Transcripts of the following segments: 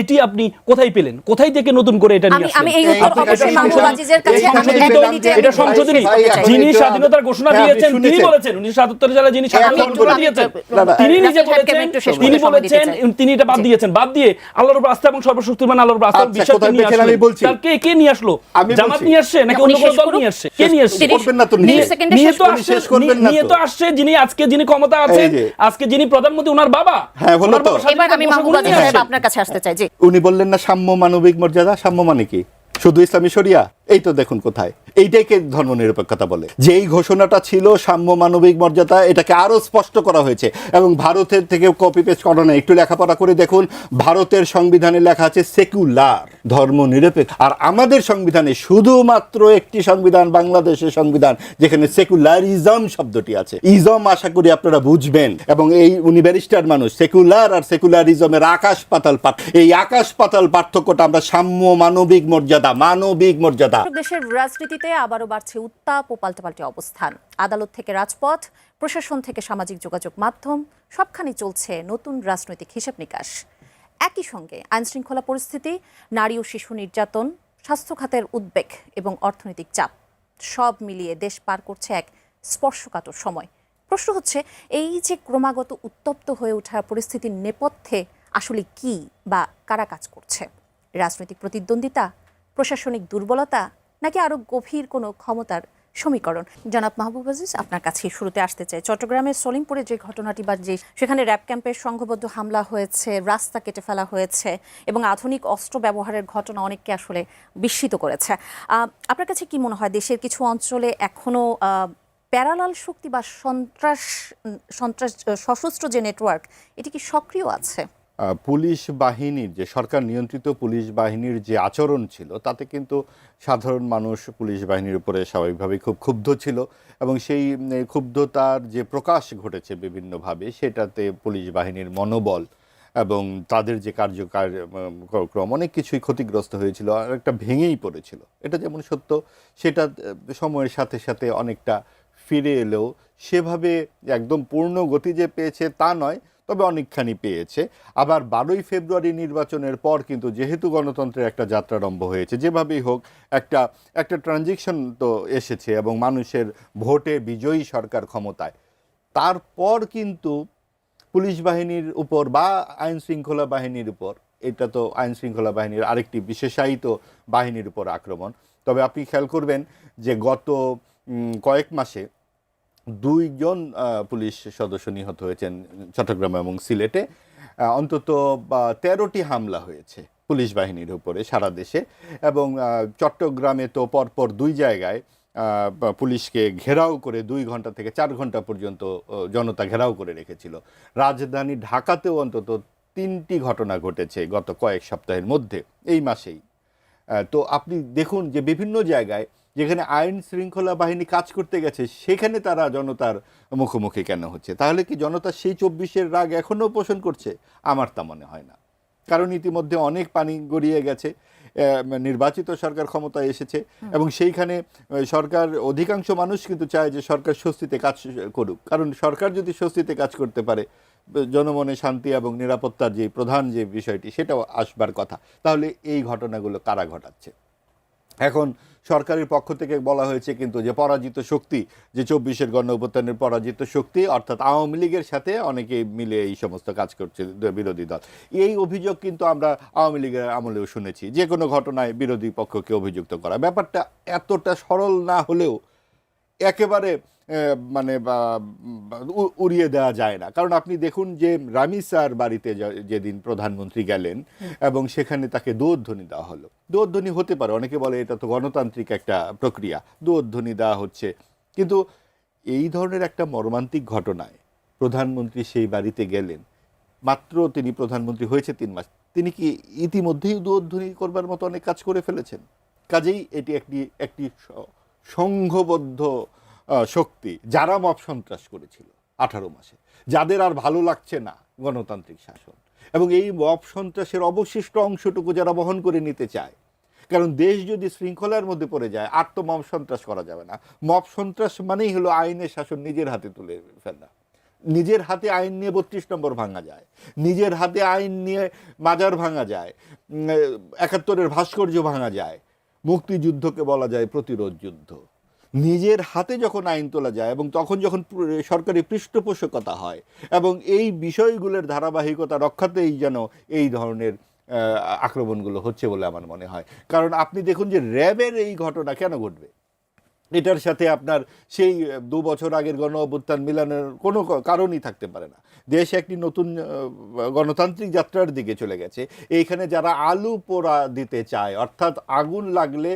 এটি আপনি কোথায় পেলেন? কোথায় থেকে নতুন করে এটা নিয়ে আসলেন? আমি এই উত্তর অবশ্যই মাহবুব আজিজের কাছে এটা সংশোধনী। যিনি স্বাধীনতার ঘোষণা দিয়েছেন তিনি বলেছেন 1977 সালে যিনি স্বাধীনতার ঘোষণা দিয়েছেন তিনি নিজে বলেছেন, তিনি বলেছেন তিনি এটা বাদ দিয়েছেন। বাদ দিয়ে আল্লাহর উপর আস্থা এবং সর্বশক্তিমান আল্লাহর উপর আস্থার বিষয়টা নিয়ে আসলেন। তার কে নিয়ে আসলো? জামাত নিয়ে আসছে নাকি অন্য কোনো দল নিয়ে আসছে? কে নিয়ে আসছে? নিয়ে তো আসছে যিনি আজকে যিনি ক্ষমতা আছেন, আজকে যিনি প্রধানমন্ত্রী, ওনার বাবা। হ্যাঁ, হলো তো। এবার আমি মাহবুব আজিজ সাহেব আপনার কাছে আসতে চাই। জি, উনি বললেন না সাম্য মানবিক মর্যাদা। সাম্য মানে কি? শুধু ইসলামী শরিয়া? এই তো দেখুন কোথায়। এইটাকে ধর্মনিরপেক্ষতা বলে। যে এই ঘোষণাটা ছিল সাম্য মানবিক মর্যাদা, এটাকে আরো স্পষ্ট করা হয়েছে এবং ভারতের থেকে কপি পেস্ট করা না। একটু লেখাপড়া করে দেখুন, ভারতের সংবিধানে লেখা আছে সেকুলার, ধর্মনিরপেক্ষ। আর আমাদের সংবিধানে শুধুমাত্র একটি সংবিধান, বাংলাদেশের সংবিধান, যেখানে সেকুলারিজম শব্দটি আছে। ইজম আশা করি আপনারা বুঝবেন। এবং এই উনি ব্যারিস্টার মানুষ। সেকুলার আর সেকুলারিজমের আকাশ পাতাল এই আকাশ পাতাল পার্থক্যটা আমরা সাম্য মানবিক মর্যাদা, মানবিক মর্যাদা। দেশের রাজনীতিতে আবারও বাড়ছে উত্তাপ ও পাল্টাপাল্টি অবস্থান। আদালত থেকে রাজপথ, প্রশাসন থেকে সামাজিক যোগাযোগ মাধ্যম, সবখানে চলছে নতুন রাজনৈতিক হিসেব নিকাশ। একই সঙ্গে আইনশৃঙ্খলা পরিস্থিতি, নারী ও শিশু নির্যাতন, স্বাস্থ্য খাতের উদ্বেগ এবং অর্থনৈতিক চাপ সব মিলিয়ে দেশ পার করছে এক স্পর্শকাতর সময়। প্রশ্ন হচ্ছে, এই যে ক্রমাগত উত্তপ্ত হয়ে ওঠা পরিস্থিতির নেপথ্যে আসলে কি বা কারা কাজ করছে? রাজনৈতিক প্রতিদ্বন্দ্বিতা, প্রশাসনিক দুর্বলতা, নাকি আরো গভীর কোনো ক্ষমতার সমীকরণ? জনাব মাহবুব আজিজ, আপনার কাছে শুরুতে আসতে চাই। চট্টগ্রামের সলিমপুরে যে ঘটনাটি বা যে সেখানে র্যাব ক্যাম্পের সংঘবদ্ধ হামলা হয়েছে, রাস্তা কেটে ফেলা হয়েছে এবং আধুনিক অস্ত্র ব্যবহারের ঘটনা অনেককে আসলে বিস্মিত করেছে। আপনার কাছে কি মনে হয়, দেশের কিছু অঞ্চলে এখনো প্যারালাল শক্তি বা সন্ত্রাস সশস্ত্র যে নেটওয়ার্ক, এটি কি সক্রিয় আছে? পুলিশ বাহিনীর যে সরকার নিয়ন্ত্রিত পুলিশ বাহিনীর যে আচরণ ছিল, তাতে কিন্তু সাধারণ মানুষ পুলিশ বাহিনীর উপরে স্বাভাবিকভাবেই খুব ক্ষুব্ধ ছিল এবং সেই ক্ষুব্ধতার যে প্রকাশ ঘটেছে বিভিন্নভাবে, সেটাতে পুলিশ বাহিনীর মনোবল এবং তাদের যে কার্যক্রম অনেক কিছুই ক্ষতিগ্রস্ত হয়েছিল, আর একটা ভেঙেই পড়েছিল। এটা যেমন সত্য, সেটা সময়ের সাথে সাথে অনেকটা ফিরে এলেও সেভাবে একদম পূর্ণ গতি যে পেয়েছে তা নয়, তবে অনেকখানি পেয়েছে। আবার 12ই ফেব্রুয়ারি নির্বাচনের পর কিন্তু যেহেতু গণতন্ত্রের একটা যাত্রারম্ভ হয়েছে, যেভাবেই হোক একটা ট্রানজিশন তো এসেছে এবং মানুষের ভোটে বিজয়ী সরকার ক্ষমতায়, তারপর কিন্তু পুলিশ বাহিনীর উপর বা আইন শৃঙ্খলা বাহিনীর উপর, এটা তো আইন শৃঙ্খলা বাহিনীর আরেকটি বিশেষায়িত বাহিনীর উপর আক্রমণ। তবে আপনি খেয়াল করবেন যে গত কয়েক মাসে 2 জন পুলিশ সদস্য নিহত হয়েছেন চট্টগ্রাম এবং সিলেটে। অন্তত 13টি হামলা হয়েছে পুলিশ বাহিনীর উপরে সারা দেশে এবং চট্টগ্রামে তো পরপর 2 জায়গায় পুলিশকে ঘেরাও করে 2 ঘন্টা থেকে 4 ঘন্টা পর্যন্ত জনতা ঘেরাও করে রেখেছিল। রাজধানী ঢাকাতেও অন্তত 3টি ঘটনা ঘটেছে গত কয়েক সপ্তাহের মধ্যে, এই মাসেই। তো আপনি দেখুন যে বিভিন্ন জায়গায় যেখানে আইন শৃঙ্খলা বাহিনী কাজ করতে গেছে, সেখানে তারা জনতার মুখোমুখি কেন হচ্ছে? তাহলে কি জনতা সেই 24-এর রাগ এখনও পোষণ করছে? আমার তা মনে হয় না, কারণ ইতিমধ্যে অনেক পানি গড়িয়ে গেছে। নির্বাচিত সরকার ক্ষমতায় এসেছে এবং সেইখানে সরকার, অধিকাংশ মানুষ কিন্তু চায় যে সরকার স্বস্তিতে কাজ করুক, কারণ সরকার যদি স্বস্তিতে কাজ করতে পারে, জনমনে শান্তি এবং নিরাপত্তার যে প্রধান যে বিষয়টি, সেটাও আসবার কথা। তাহলে এই ঘটনাগুলো কারা ঘটাচ্ছে? এখন সরকারের পক্ষ থেকে বলা হয়েছে কিন্তু যে পরাজিত শক্তি, যে 24-এর গণ অভ্যুত্থানের পরাজিত শক্তি অর্থাৎ আওয়ামী লীগের সাথে অনেকে মিলে এই সমস্ত কাজ করছে বিরোধী দল। এই অভিযোগ কিন্তু আমরা আওয়ামী লীগের আমলেও শুনেছি, যে কোনো ঘটনায় বিরোধী পক্ষকে অভিযুক্ত করা। ব্যাপারটা এতটা সরল না হলেও একেবারে মানে উড়িয়ে দেওয়া যায় না। কারণ আপনি দেখুন যে রামিসার বাড়িতে যেদিন প্রধানমন্ত্রী গেলেন এবং সেখানে তাকে দোয়ধ্বনি দেওয়া হলো। দোয়ধ্বনি হতে পারে, অনেকে বলে এটা তো গণতান্ত্রিক একটা প্রক্রিয়া, দোয়ধ্বনি দেওয়া হচ্ছে, কিন্তু এই ধরনের একটা মর্মান্তিক ঘটনায় প্রধানমন্ত্রী সেই বাড়িতে গেলেন, মাত্র তিনি প্রধানমন্ত্রী হয়েছে 3 মাস, তিনি কি ইতিমধ্যেই দোয়ধ্বনি করবার মতো অনেক কাজ করে ফেলেছেন? কাজেই এটি একটি সংঘবদ্ধ শক্তি, যারা মব সন্ত্রাস করেছিল 18 মাসে, যাদের আর ভালো লাগছে না গণতান্ত্রিক শাসন, এবং এই মব সন্ত্রাসের অবশিষ্ট অংশটুকু যারা বহন করে নিতে চায়। কারণ দেশ যদি শৃঙ্খলার মধ্যে পড়ে যায়, আর তো মব সন্ত্রাস করা যাবে না। মব সন্ত্রাস মানেই হলো আইনের শাসন নিজের হাতে তুলে ফেলা, নিজের হাতে আইন নিয়ে 32 নম্বর ভাঙা যায়, নিজের হাতে আইন নিয়ে মাজার ভাঙা যায়, 71-এর ভাস্কর্য ভাঙা যায়, মুক্তিযুদ্ধকে বলা যায় প্রতিরোধ যুদ্ধ। নিজের হাতে যখন আইন তোলা যায় এবং তখন যখন সরকারি পৃষ্ঠপোষকতা হয় এবং এই বিষয়গুলোর ধারাবাহিকতা রক্ষাতেই যেন এই ধরনের আক্রমণগুলো হচ্ছে বলে আমার মনে হয়। কারণ আপনি দেখুন যে র্যাবের এই ঘটনা কেন ঘটবে, এটার সাথে আপনার সেই 2 বছর আগের গণ অভ্যুত্থান মিলানোর কোনো কারণই থাকতে পারে না। দেশ একটি নতুন গণতান্ত্রিক যাত্রার দিকে চলে গেছে। এইখানে যারা আলু পোড়া দিতে চায়, অর্থাৎ আগুন লাগলে,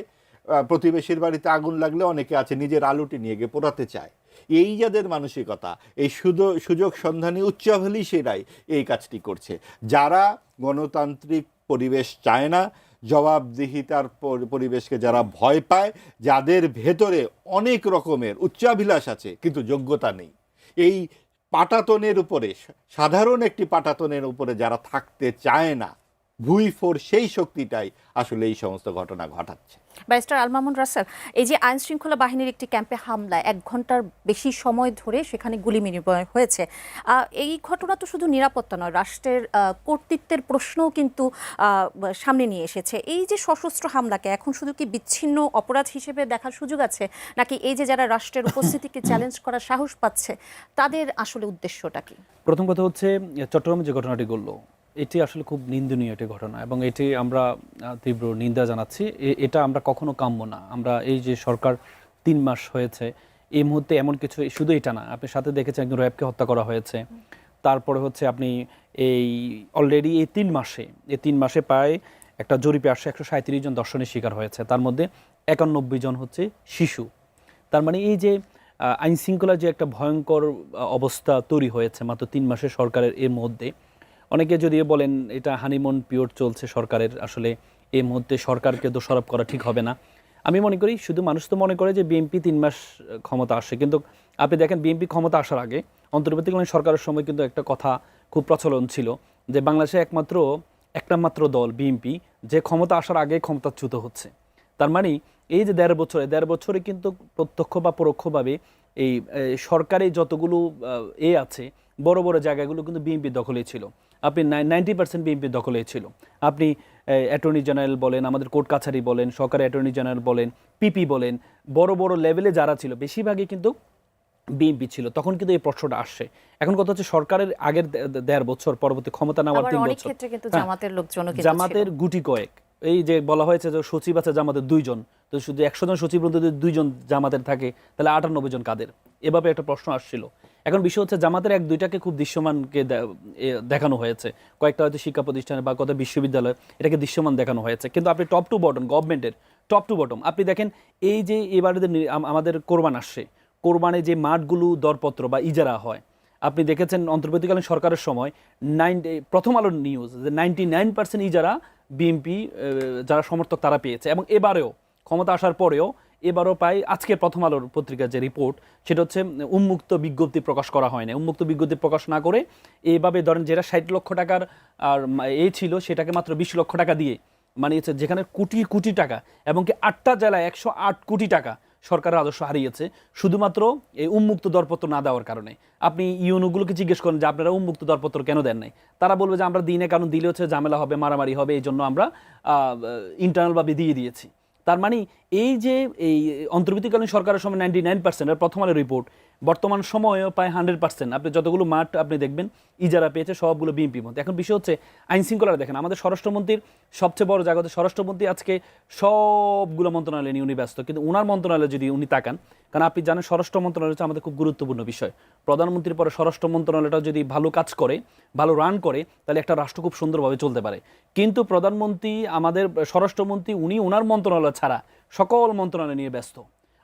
প্রতিবেশীর বাড়িতে আগুন লাগলে অনেকে আছে নিজের আলুটি নিয়ে গিয়ে পোড়াতে চায়, এই যাদের মানসিকতা, এই সুযোগ সন্ধানী উচ্চাভিলাষীরাই এই কাজটি করছে। যারা গণতান্ত্রিক পরিবেশ চায় না, জবাবদিহিতার পরিবেশকে যারা ভয় পায়, যাদের ভেতরে অনেক রকমের উচ্চাভিলাষ আছে কিন্তু যোগ্যতা নেই, এই পাটাতনের উপরে, সাধারণ একটি পাটাতনের উপরে যারা থাকতে চায় না, ভুইফোর সেই শক্তিটাই আসলে এই সমস্ত ঘটনা ঘটাচ্ছে। ব্যারিস্টার আল মামুন রাসেল, এই যে আইন শৃঙ্খলা বাহিনীর একটি ক্যাম্পে হামলায় 1 ঘন্টার বেশি সময় ধরে সেখানে গুলি বিনিময় হয়েছে, এই ঘটনা তো শুধু নিরাপত্তা নয়, রাষ্ট্রের কর্তৃত্বের প্রশ্নও কিন্তু সামনে নিয়ে এসেছে। এই যে সশস্ত্র হামলাকে এখন শুধু কি বিচ্ছিন্ন অপরাধ হিসেবে দেখার সুযোগ আছে, নাকি এই যে যারা রাষ্ট্রের উপস্থিতিকে চ্যালেঞ্জ করার সাহস পাচ্ছে তাদের আসলে উদ্দেশ্যটা কি? প্রথম কথা হচ্ছে চট্টগ্রামে যে ঘটনাটি ঘটলো এটি আসলে খুব নিন্দনীয় একটি ঘটনা এবং এটি আমরা তীব্র নিন্দা জানাচ্ছি। এটা আমরা কখনো কাম্য না। আমরা এই যে সরকার 3 মাস হয়েছে, এই মুহূর্তে এমন কিছু, শুধু এটা না, আপনি সাথে দেখেছেন একজন র্যাবকে হত্যা করা হয়েছে, তারপরে হচ্ছে আপনি এই অলরেডি এই 3 মাসে প্রায় একটা জরিপে আসছে 137 জন ধর্ষণের শিকার হয়েছে, তার মধ্যে 91 জন হচ্ছে শিশু। তার মানে এই যে আইন শৃঙ্খলার যে একটা ভয়ঙ্কর অবস্থা তৈরি হয়েছে মাত্র 3 মাসে সরকারের এর মধ্যে, অনেকে যদিও বলেন এটা হানিমুন পিরিয়ড চলছে সরকারের, আসলে এই মুহূর্তে সরকারকে দোষারোপ করা ঠিক হবে না। আমি মনে করি শুধু মানুষ তো মনে করে যে বিএনপি 3 মাস ক্ষমতা আসে, কিন্তু আপনি দেখেন বিএনপি ক্ষমতা আসার আগে অন্তর্বর্তীকালীন সরকারের সময় কিন্তু একটা কথা খুব প্রচলন ছিল যে বাংলাদেশে একটা মাত্র দল বিএনপি যে ক্ষমতা আসার আগে ক্ষমতাচ্যুত হচ্ছে। তার মানে এই যে 1.5 বছরে কিন্তু প্রত্যক্ষ বা পরোক্ষভাবে এই সরকারি যতগুলো আছে বড় বড় জায়গাগুলো কিন্তু বিএনপির দখলেই ছিল। আপনি 90% বিএনপির দখলেই ছিল। আপনি অ্যাটর্নি জেনারেল বলেন, আমাদের কোর্ট কাছারি বলেন, সরকারি অ্যাটর্নি জেনারেল বলেন, পিপি বলেন, বড় বড় লেভেলে যারা ছিল বেশিরভাগই কিন্তু বিএনপি ছিল। তখন কিন্তু এই প্রশ্নটা আসছে। এখন কথা হচ্ছে সরকারের আগের 1.5 বছর, পরবর্তী ক্ষমতা নেওয়ার 3 বছর জামাতের লোকজনও কিন্তু জামাতের গুটি কয়েক, এই যে বলা হয়েছে যে সচিব আছে জামাতের 2 জন, তো শুধু 100 জন সচিব যদি 2 জন জামাতের থাকে তাহলে 98 জন কাদের? এভাবে একটা প্রশ্ন আসছিল। এখন বিষয় হচ্ছে জামাতের 1-2টাকে খুব দৃশ্যমানকে দেখানো হয়েছে, কয়েকটা হয়তো শিক্ষা প্রতিষ্ঠানে বা কত বিশ্ববিদ্যালয় এটাকে দৃশ্যমান দেখানো হয়েছে, কিন্তু আপনি টপ টু বটম, গভর্নমেন্টের টপ টু বটম আপনি দেখেন, এই যে এবারে আমাদের কোরবান আসছে, কোরবানে যে মাঠগুলো দরপত্র বা ইজারা হয়, আপনি দেখেছেন অন্তর্বর্তীকালীন সরকারের সময় প্রথম আলোর নিউজ যে 99% ইজারা বিএনপি যারা সমর্থক তারা পেয়েছে, এবং এবারেও ক্ষমতা আসার পরেও এবারও প্রায় আজকে প্রথম আলোর পত্রিকার যে রিপোর্ট সেটা হচ্ছে উন্মুক্ত বিজ্ঞপ্তি প্রকাশ করা হয় না। উন্মুক্ত বিজ্ঞপ্তি প্রকাশ না করে এইভাবে ধরেন যেটা 60 লক্ষ টাকার আর ছিল সেটাকে মাত্র 20 লক্ষ টাকা দিয়ে মানিয়েছে, যেখানে কোটি কোটি টাকা, এবং কি 8টা জেলায় 108 কোটি টাকা সরকারের রাজস্ব হারিয়েছে শুধুমাত্র এই উন্মুক্ত দরপত্র না দেওয়ার কারণে। আপনি ইউনোগুলোকে জিজ্ঞেস করেন যে আপনারা উন্মুক্ত দরপত্র কেন দেন নাই, তারা বলবে যে আমরা দিনে, কারণ দিলে হচ্ছে ঝামেলা হবে, মারামারি হবে, এই জন্য আমরা ইন্টারনালভাবে দিয়ে দিয়েছি। তার মানে এই যে এই অন্তর্বর্তীকালীন সরকারের সময় 99%, আর প্রথম আলোর রিপোর্ট বর্তমান সময়েও প্রায় 100%, আপনি যতগুলো মাঠ আপনি দেখবেন ইজারা পেয়েছে সবগুলো বিএনপির মধ্যে। এখন বিষয় হচ্ছে আইন শৃঙ্খলা দেখেন, আমাদের স্বরাষ্ট্রমন্ত্রীর সবচেয়ে বড় জায়গা হচ্ছে স্বরাষ্ট্রমন্ত্রী আজকে সবগুলো মন্ত্রণালয় নিয়ে উনি ব্যস্ত, কিন্তু ওনার মন্ত্রণালয়ে যদি উনি তাকান, কারণ আপনি জানেন স্বরাষ্ট্র মন্ত্রণালয় হচ্ছে আমাদের খুব গুরুত্বপূর্ণ বিষয়, প্রধানমন্ত্রীর পরে স্বরাষ্ট্র মন্ত্রণালয়টা যদি ভালো কাজ করে, ভালো রান করে, তাহলে একটা রাষ্ট্র খুব সুন্দরভাবে চলতে পারে। কিন্তু প্রধানমন্ত্রী, আমাদের স্বরাষ্ট্রমন্ত্রী, উনি ওনার মন্ত্রণালয় ছাড়া সকল মন্ত্রণালয় নিয়ে ব্যস্ত।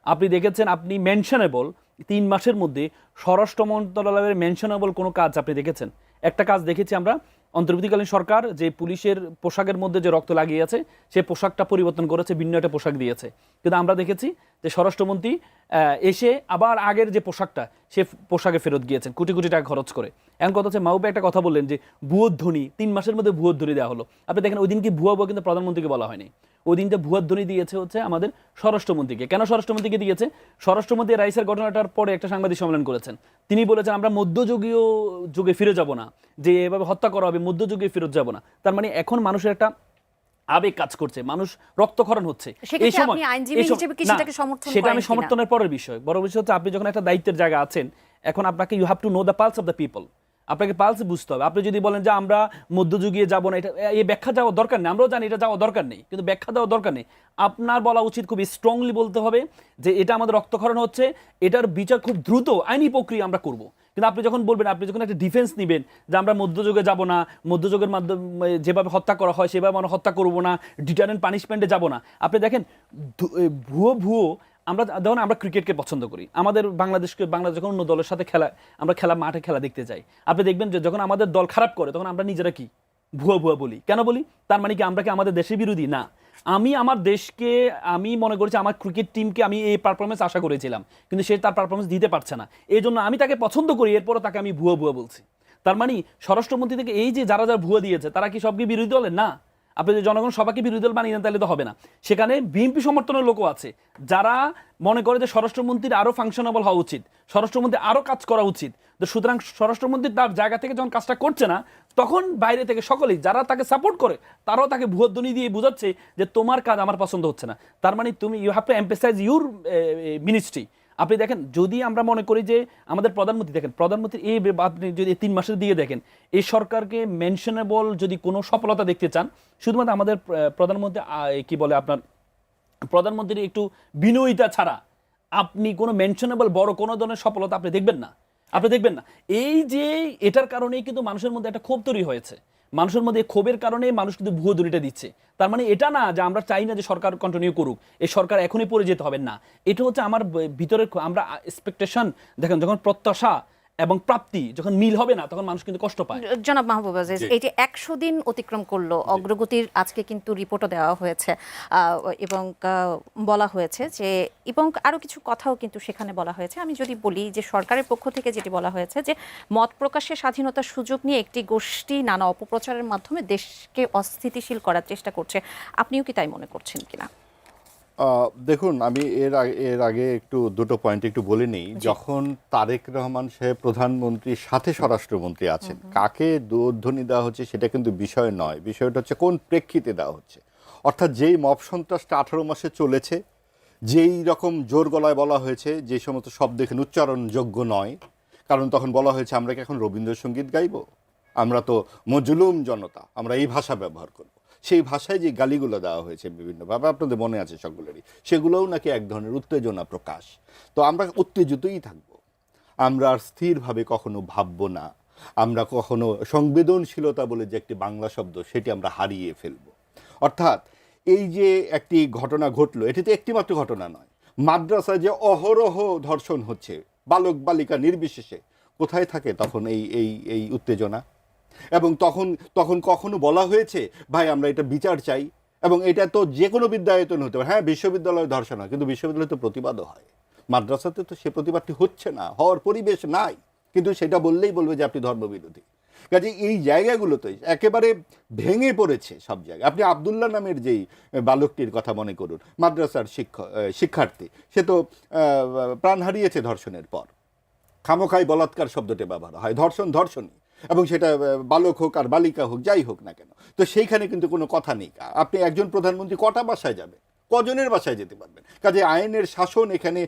আপনি দেখেছেন, আপনি মেনশনেবল 3 মাসের মধ্যে স্বরাষ্ট্র মন্ত্রণালয়ের মেনশনেবল কোনো কাজ আপনি দেখেছেন? একটা কাজ দেখেছি আমরা, অন্তর্বর্তীকালীন সরকার যে পুলিশের পোশাকের মধ্যে যে রক্ত লাগিয়ে আছে সেই পোশাকটা পরিবর্তন করেছে, ভিন্ন একটা পোশাক দিয়েছে। কিন্তু আমরা দেখেছি যে যে স্বরাষ্ট্রমন্ত্রী এসে আবার আগের যে পোশাকটা সে পোশাকে ফেরত গিয়েছেন কোটি কোটি টাকা খরচ করে। এখন কথা হচ্ছে মাহবুব একটা কথা বললেন যে ভুয়োর ধ্বনি 3 মাসের মধ্যে ভুয়োর ধ্বনি দেওয়া হলো। আপনি দেখেন ওই দিন কি ভুয়া কিন্তু প্রধানমন্ত্রীকে বলা হয়নি, ওই দিনটা ভুয়ার ধ্বনি দিয়েছে হচ্ছে আমাদের স্বরাষ্ট্রমন্ত্রীকে। কেন স্বরাষ্ট্রমন্ত্রীকে দিয়েছে? স্বরাষ্ট্রমন্ত্রী রাইসের ঘটনাটার পরে একটা সাংবাদিক সম্মেলন করেছেন, তিনি বলেছেন আমরা মধ্যযুগীয় যুগে ফিরে যাব না, যে এভাবে হত্যা করা হবে মধ্যযুগে ফিরত যাব না। তার মানে এখন মানুষের একটা আবেগ কাজ করছে, মানুষ রক্তক্ষরণ হচ্ছে। এই সময় সেটা আমি সমর্থনের পরের বিষয়, বড় বিষয় হচ্ছে আপনি যখন একটা দায়িত্বের জায়গা আছেন, এখন আপনাকে you have to know the pulse of the people, আপনাকে পালস বুঝতে হবে। আপনি যদি বলেন যে আমরা মধ্যযুগীয় যাব না, এটা এই ব্যাখ্যা যাওয়ার দরকার নেই, আমরাও জানি এটা যাওয়ার দরকার নেই, কিন্তু ব্যাখ্যা দেওয়ার দরকার নেই। আপনার বলা উচিত খুব স্ট্রংলি বলতে হবে যে এটা আমাদের রক্তক্ষরণ হচ্ছে, এটার বিচার খুব দ্রুত আইনি প্রক্রিয়া আমরা করব। কিন্তু আপনি যখন বলবেন, আপনি যখন একটা ডিফেন্স নেবেন যে আমরা মধ্যযুগে যাব না, মধ্যযুগের মাধ্যমে যেভাবে হত্যা করা হয় সেভাবে আমরা হত্যা করব না, ডিটারেন্ট পানিশমেন্টে যাব না। আপনি দেখেন ভুয়ো আমরা ক্রিকেটকে পছন্দ করি, আমাদের বাংলাদেশ যখন অন্য দলের সাথে আমরা মাঠে খেলা দেখতে যাই, আপনি দেখবেন যে যখন আমাদের দল খারাপ করে তখন আমরা নিজেরা কি ভুয়া বলি। কেন বলি? তার মানে কি আমরা কি আমাদের দেশের বিরোধী? না, আমি আমার দেশকে, আমি মনে করছি আমার ক্রিকেট টিমকে আমি এই পারফরমেন্স আশা করেছিলাম, কিন্তু সে তার পারফরমেন্স দিতে পারছে না, এই জন্য আমি তাকে পছন্দ করি, এরপরও তাকে আমি ভুয়া বলছি। তার মানে স্বরাষ্ট্রমন্ত্রী থেকে এই যে যারা ভুয়া দিয়েছে তারা কি সবকে বিরোধী দলের? না, আপনি যে জনগণ সবাইকে বিরোধী দল বানিয়ে দেন তাহলে তো হবে না। সেখানে বিএনপি সমর্থনের লোকও আছে যারা মনে করে যে স্বরাষ্ট্রমন্ত্রীর আরো ফাংশনেবল হওয়া উচিত, স্বরাষ্ট্রমন্ত্রী আরো কাজ করা উচিত। তো সুতরাং স্বরাষ্ট্রমন্ত্রী তার জায়গা থেকে যখন কাজটা করছে না, তখন বাইরে থেকে সকলেই যারা তাকে সাপোর্ট করে তারাও তাকে ভুয়ো ধ্বনি দিয়ে বোঝাচ্ছে যে তোমার কাজ আমার পছন্দ হচ্ছে না। তার মানে তুমি you have to emphasise your ministry. আপনি দেখেন, যদি আমরা মনে করি যে আমাদের প্রধানমন্ত্রী, দেখেন প্রধানমন্ত্রী এই আপনি যদি 3 মাসের দিকে দেখেন, এই সরকারকে মেনশনেবল যদি কোনো সফলতা দেখতে চান, শুধুমাত্র আমাদের প্রধানমন্ত্রী কি বলে আপনার প্রধানমন্ত্রীর একটু বিনয়িতা ছাড়া আপনি কোনো মেনশনেবল বড় কোনো ধরনের সফলতা আপনি দেখবেন না। এই যে এটার কারণেই কিন্তু মানুষের মধ্যে একটা ক্ষোভ তৈরি হয়েছে, মানুষের মধ্যে ক্ষোভের কারণে মানুষ কিন্তু ভুয়ো ধ্বনিটা দিচ্ছে। তার মানে এটা না যে আমরা চাই না যে সরকার কন্টিনিউ করুক, এই সরকার এখনই পড়ে যেতে হবে না, এটা হচ্ছে আমার ভিতরে আমরা এক্সপেকটেশন, দেখেন যখন প্রত্যাশা এবং প্রাপ্তি যখন মিল হবে না তখন মানুষ কিন্তু কষ্ট পায়। জনাব মাহবুব আজিজ, এই যে 100 দিন অতিক্রম করলো অগ্রগতির, আজকে কিন্তু রিপোর্টও দেওয়া হয়েছে এবং বলা হয়েছে যে, এবং আরো কিছু কথাও কিন্তু সেখানে বলা হয়েছে। আমি যদি বলি যে সরকারের পক্ষ থেকে যেটি বলা হয়েছে যে মত প্রকাশের স্বাধীনতার সুযোগ নিয়ে একটি গোষ্ঠী নানা অপপ্রচারের মাধ্যমে দেশকে অস্থিতিশীল করার চেষ্টা করছে, আপনিও কি তাই মনে করছেন কিনা? দেখুন, আমি এর আগে একটু দুটো পয়েন্ট একটু বলে নিই। যখন তারেক রহমান সাহেব প্রধানমন্ত্রীর সাথে স্বরাষ্ট্রমন্ত্রী আছেন, কাকে দোধ্বনি দেওয়া হচ্ছে সেটা কিন্তু বিষয় নয়, বিষয়টা হচ্ছে কোন প্রেক্ষিতে দেওয়া হচ্ছে। অর্থাৎ যেই মব সন্ত্রাসটা 18 মাসে চলেছে, যেই রকম জোর গলায় বলা হয়েছে যে সমস্ত শব্দ এখানে উচ্চারণযোগ্য নয়, কারণ তখন বলা হয়েছে আমরা কি এখন রবীন্দ্রসঙ্গীত গাইব, আমরা তো মজলুম জনতা, আমরা এই ভাষা ব্যবহার করব। সেই ভাষায় যে গালিগুলো দেওয়া হয়েছে বিভিন্নভাবে, আপনাদের মনে আছে সকলেরই, সেগুলোও নাকি এক ধরনের উত্তেজনা প্রকাশ। তো আমরা উত্তেজিতই থাকব, আমরা আর স্থিরভাবে কখনো ভাববো না, আমরা কখনো সংবেদনশীলতা বলে যে একটি বাংলা শব্দ সেটি আমরা হারিয়ে ফেলব। অর্থাৎ এই যে একটি ঘটনা ঘটলো, এটি তো একটিমাত্র ঘটনা নয়, মাদ্রাসায় যে অহরহ ধর্ষণ হচ্ছে বালক বালিকা নির্বিশেষে, কোথায় থাকে তখন এই উত্তেজনা? এবং তখন কখনো বলা হয়েছে ভাই আমরা এটা বিচার চাই, এবং এটা তো যে কোনো বিদ্যায়তন হতে পারে, হ্যাঁ বিশ্ববিদ্যালয়ে ধর্ষণ হয়, কিন্তু বিশ্ববিদ্যালয়ে তো প্রতিবাদও হয়, মাদ্রাসাতে তো সে প্রতিবাদটি হচ্ছে না, হওয়ার পরিবেশ নাই, কিন্তু সেটা বললেই বলবে যে আপনি ধর্মবিরোধী। কাজে এই জায়গাগুলোতে একেবারে ভেঙে পড়েছে সব জায়গায়। আপনি আবদুল্লাহ নামের যেই বালকটির কথা মনে করুন, মাদ্রাসার শিক্ষার্থী, সে তো প্রাণ হারিয়েছে ধর্ষণের পর। খামোখাই বলাৎকার শব্দটি ব্যবহার হয়, ধর্ষণই, এবং সেটা বালক হোক আর বালিকা হোক, যাই হোক না কেন। তো সেইখানে কিন্তু কোনো কথা নেই। আপনি একজন প্রধানমন্ত্রী কটা বাসায় যাবেন, কজনের বাসায় যেতে পারবেন? কাজে আইনের শাসন এখানে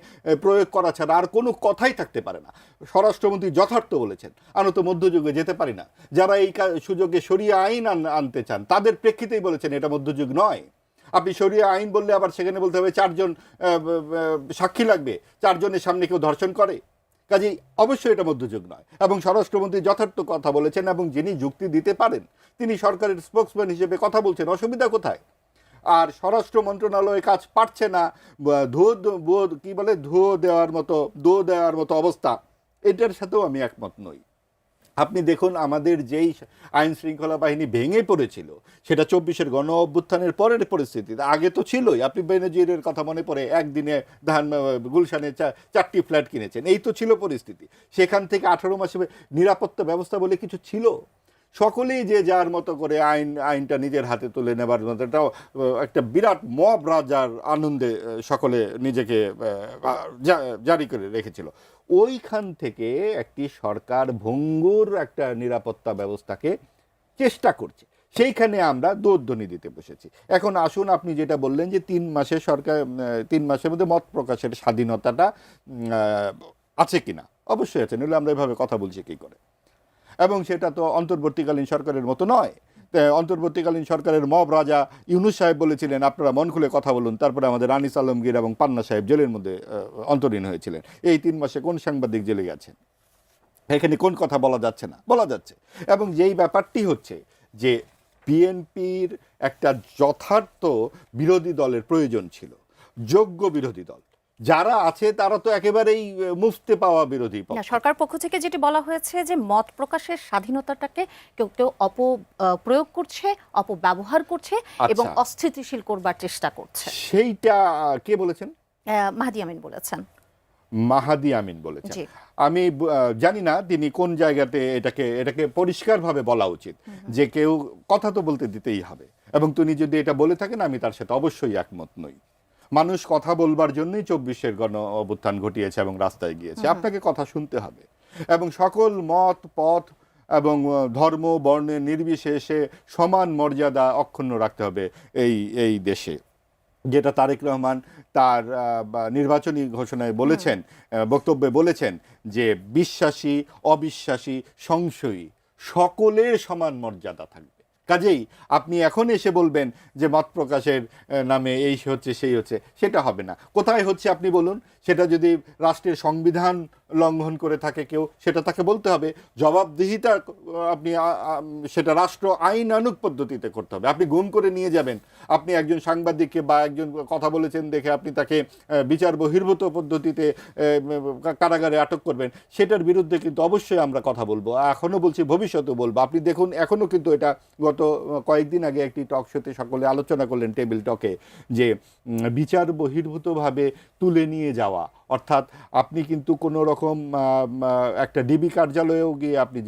প্রয়োগ করা ছাড়া আর কোনো কথাই থাকতে পারে না। স্বরাষ্ট্রমন্ত্রী যথার্থ বলেছেন, আমরা তো মধ্যযুগে যেতে পারি না। যারা এই সুযোগে শরিয়া আইন আনতে চান তাদের প্রেক্ষিতেই বলেছেন এটা মধ্যযুগ নয়। আপনি শরিয়া আইন বললে আবার সেখানে বলতে হবে 4 জন সাক্ষী লাগবে, 4 জনের সামনে কেউ ধর্ষণ করে, কাজেই অবশ্যই এটা মধ্যযুগ নয়। এবং স্বরাষ্ট্রমন্ত্রী যথার্থ কথা বলেছেন, এবং যিনি যুক্তি দিতে পারেন তিনি সরকারের স্পোক্সম্যান হিসেবে কথা বলছেন, অসুবিধা কোথায়? আর স্বরাষ্ট্র মন্ত্রণালয় কাজ পারছে না, ধুয়ো দেওয়ার মতো অবস্থা, এটার সাথেও আমি একমত নই। আপনি দেখুন আমাদের যেই আইন শৃঙ্খলা বাহিনী ভেঙে পড়েছিল সেটা 24-এর গণ অভ্যুত্থানের পরের পরিস্থিতি, আগে তো ছিলই। আপনি বেনজিরের কথা মনে পড়ে, একদিনে গুলশানে 4টি ফ্ল্যাট কিনেছেন, এই তো ছিল পরিস্থিতি। সেখান থেকে 18 মাসে নিরাপত্তা ব্যবস্থা বলে কিছু ছিল। সকলেই যে যার মতো করে আইনটা নিজের হাতে তুলে নেবার মতো একটা বিরাট মব রাজার আনন্দে সকলে নিজেকে জারি করে রেখেছিল। ওইখান থেকে একটি সরকার ভঙ্গুর একটা নিরাপত্তা ব্যবস্থাকে চেষ্টা করছে, সেইখানে আমরা দৌড়ধ্বনি দিতে বসেছি। এখন আসুন, আপনি যেটা বললেন যে 3 মাসে সরকার 3 মাসের মধ্যে মত প্রকাশের স্বাধীনতাটা আছে কিনা, অবশ্যই আছে, নইলে আমরা এভাবে কথা বলছি কী করে। এবং সেটা তো অন্তর্বর্তীকালীন সরকারের মতো নয়। অন্তর্বর্তীকালীন সরকারের মব রাজা ইউনূস সাহেব বলেছিলেন আপনারা মন খুলে কথা বলুন, তারপরে আমাদের আনিস আলমগীর এবং পান্না সাহেব জেলের মধ্যে অন্তরীণ হয়েছিলেন। এই 3 মাসে কোন সাংবাদিক জেলে গেছেন? এখানে কোন কথা বলা যাচ্ছে না? বলা যাচ্ছে। এবং যেই ব্যাপারটি হচ্ছে যে বিএনপির একটা যথার্থ বিরোধী দলের প্রয়োজন ছিল, যোগ্য বিরোধী দল যারা আছে তারা তো একেবারেই মুফতে পাওয়া বিরোধী পক্ষ। সরকার পক্ষ থেকে যেটি বলা হয়েছে যে মত প্রকাশের স্বাধীনতাটাকে কেউ কেউ অপপ্রয়োগ করছে, অপব্যবহার করছে এবং অস্থিতিশীল করবার চেষ্টা করছে। সেইটা কে বলেছেন? মাহাদি আমিন বলেছেন। মাহাদি আমিন বলেছেন। আমি জানি না তিনি কোন জায়গাতে এটাকে পরিষ্কারভাবে বলা উচিত যে কেউ কথা তো বলতে দিতেই হবে, এবং তিনি যদি এটা বলে থাকেন আমি তার সাথে অবশ্যই একমত নই। মানুষ কথা বলবার জন্যই 24-এর গণ অভ্যুত্থান ঘটিয়েছে এবং রাস্তায় গিয়েছে। আপনাকে কথা শুনতে হবে এবং সকল মত পথ এবং ধর্ম বর্ণের নির্বিশেষে সমান মর্যাদা অক্ষুণ্ণ রাখতে হবে এই দেশে, যেটা তারেক রহমান তার নির্বাচনী ঘোষণায় বলেছেন, বক্তব্যে বলেছেন যে বিশ্বাসী অবিশ্বাসী সংশয়ী সকলের সমান মর্যাদা থাকবে। কাজেই আপনি এখন এসে বলবেন যে মত প্রকাশের নামে এই হচ্ছে সেই হচ্ছে, সেটা হবে না। কোথায় হচ্ছে আপনি বলুন? সেটা যদি রাষ্ট্রের সংবিধান লঙ্ঘন করে থাকে কেউ, সেটা তাকে বলতে হবে। জবাবদিহিতা আপনি সেটা রাষ্ট্র আইনানুগ পদ্ধতিতে করতে হবে। আপনি গুম করে নিয়ে যাবেন, আপনি একজন সাংবাদিককে বা একজন কথা বলেছেন দেখে আপনি তাকে বিচার বহির্ভূত পদ্ধতিতে কারাগারে আটক করবেন, সেটার বিরুদ্ধে কিন্তু অবশ্যই আমরা কথা বলবো, এখনও বলছি, ভবিষ্যতেও বলবো। আপনি দেখুন এখনও কিন্তু এটা গত কয়েকদিন আগে একটি টক শোতে সকলে আলোচনা করলেন, টেবিল টকে, যে বিচার বহির্ভূতভাবে তুলে নিয়ে যাওয়া, অর্থাৎ আপনি কিন্তু কোনো রকম একটা ডিবি কার্যালয়েও গিয়ে আপনি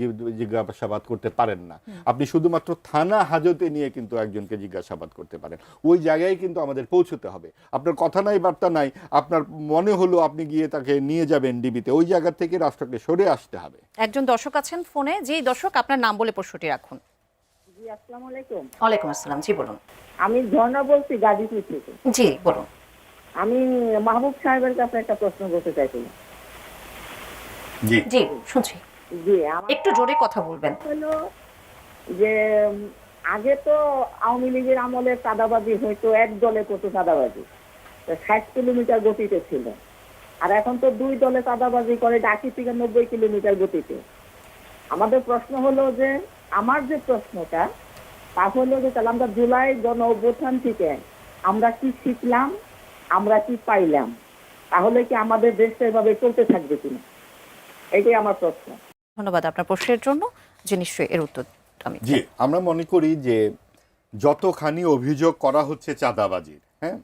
জিজ্ঞাসাবাদ করতে পারেন না। আপনি শুধুমাত্র থানা হাজতে নিয়ে কিন্তু একজনকে জিজ্ঞাসাবাদ করতে পারেন। ওই জায়গায় কিন্তু আমাদের পৌঁছতে হবে। আপনার কথা নাই বার্তা নাই, আপনার মনে হলো আপনি গিয়ে তাকে নিয়ে যাবেন ডিবিতে, ওই জায়গা থেকে রাষ্ট্রকে সরে আসতে হবে। একজন দর্শক আছেন ফোনে। যেই দর্শক, আপনার নাম বলে প্রশ্নটি রাখুন। জি, আসসালামু আলাইকুম। ওয়ালাইকুম আসসালাম। জি বলুন। আমি ঝর্ণা বলছি, গাজীপুর থেকে। জি বলুন। আমি মাহবুব সাহেবের কাছে একটা প্রশ্ন করতে চাইছিলাম। জি জি শুনছি। জি, একটু জোরে কথা বলবেন। হলো যে আগে তো আওয়ামী লীগের আমলে চাঁদাবাজি হয়তো এক দলে কত চাঁদাবাজি 60 কিলোমিটার গতিতে ছিল, আর এখন তো 2 দলে চাঁদাবাজি করে 80 থেকে 90 কিলোমিটার গতিতে। আমাদের প্রশ্ন হলো যে, আমার যে প্রশ্নটা তা হলো যে তাহলে আমরা জুলাই গণ অভ্যুত্থান থেকে আমরা কি শিখলাম, আমরা কি পাইলাম, তাহলে কি আমাদের দেশটা এভাবে চলতে থাকবে কিনা, এটাই আমার প্রশ্ন। ধন্যবাদ আপনার প্রশ্নের জন্য, যে নিশ্চয়ই এর উত্তর আমি। জি, আমরা মনে করি যে যতখানি অভিযোগ করা হচ্ছে চাঁদাবাজির, হ্যাঁ,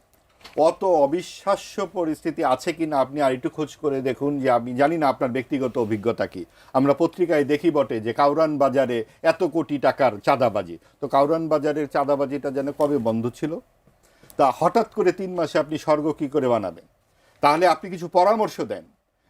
অত অবিশ্বাস্য পরিস্থিতি আছে কিনা আপনি আরেকটু খোঁজ করে দেখুন। যে আমি জানি না আপনার ব্যক্তিগত অভিজ্ঞতা কি, আমরা পত্রিকায় দেখি বটে যে কাউরান বাজারে এত কোটি টাকার চাঁদাবাজি। তো কাউরান বাজারের চাঁদাবাজিটা যেন কবে বন্ধ ছিল? তা হঠাৎ করে 3 মাসে আপনি স্বর্গ কী করে বানাবেন? তাহলে আপনি কিছু পরামর্শ দেন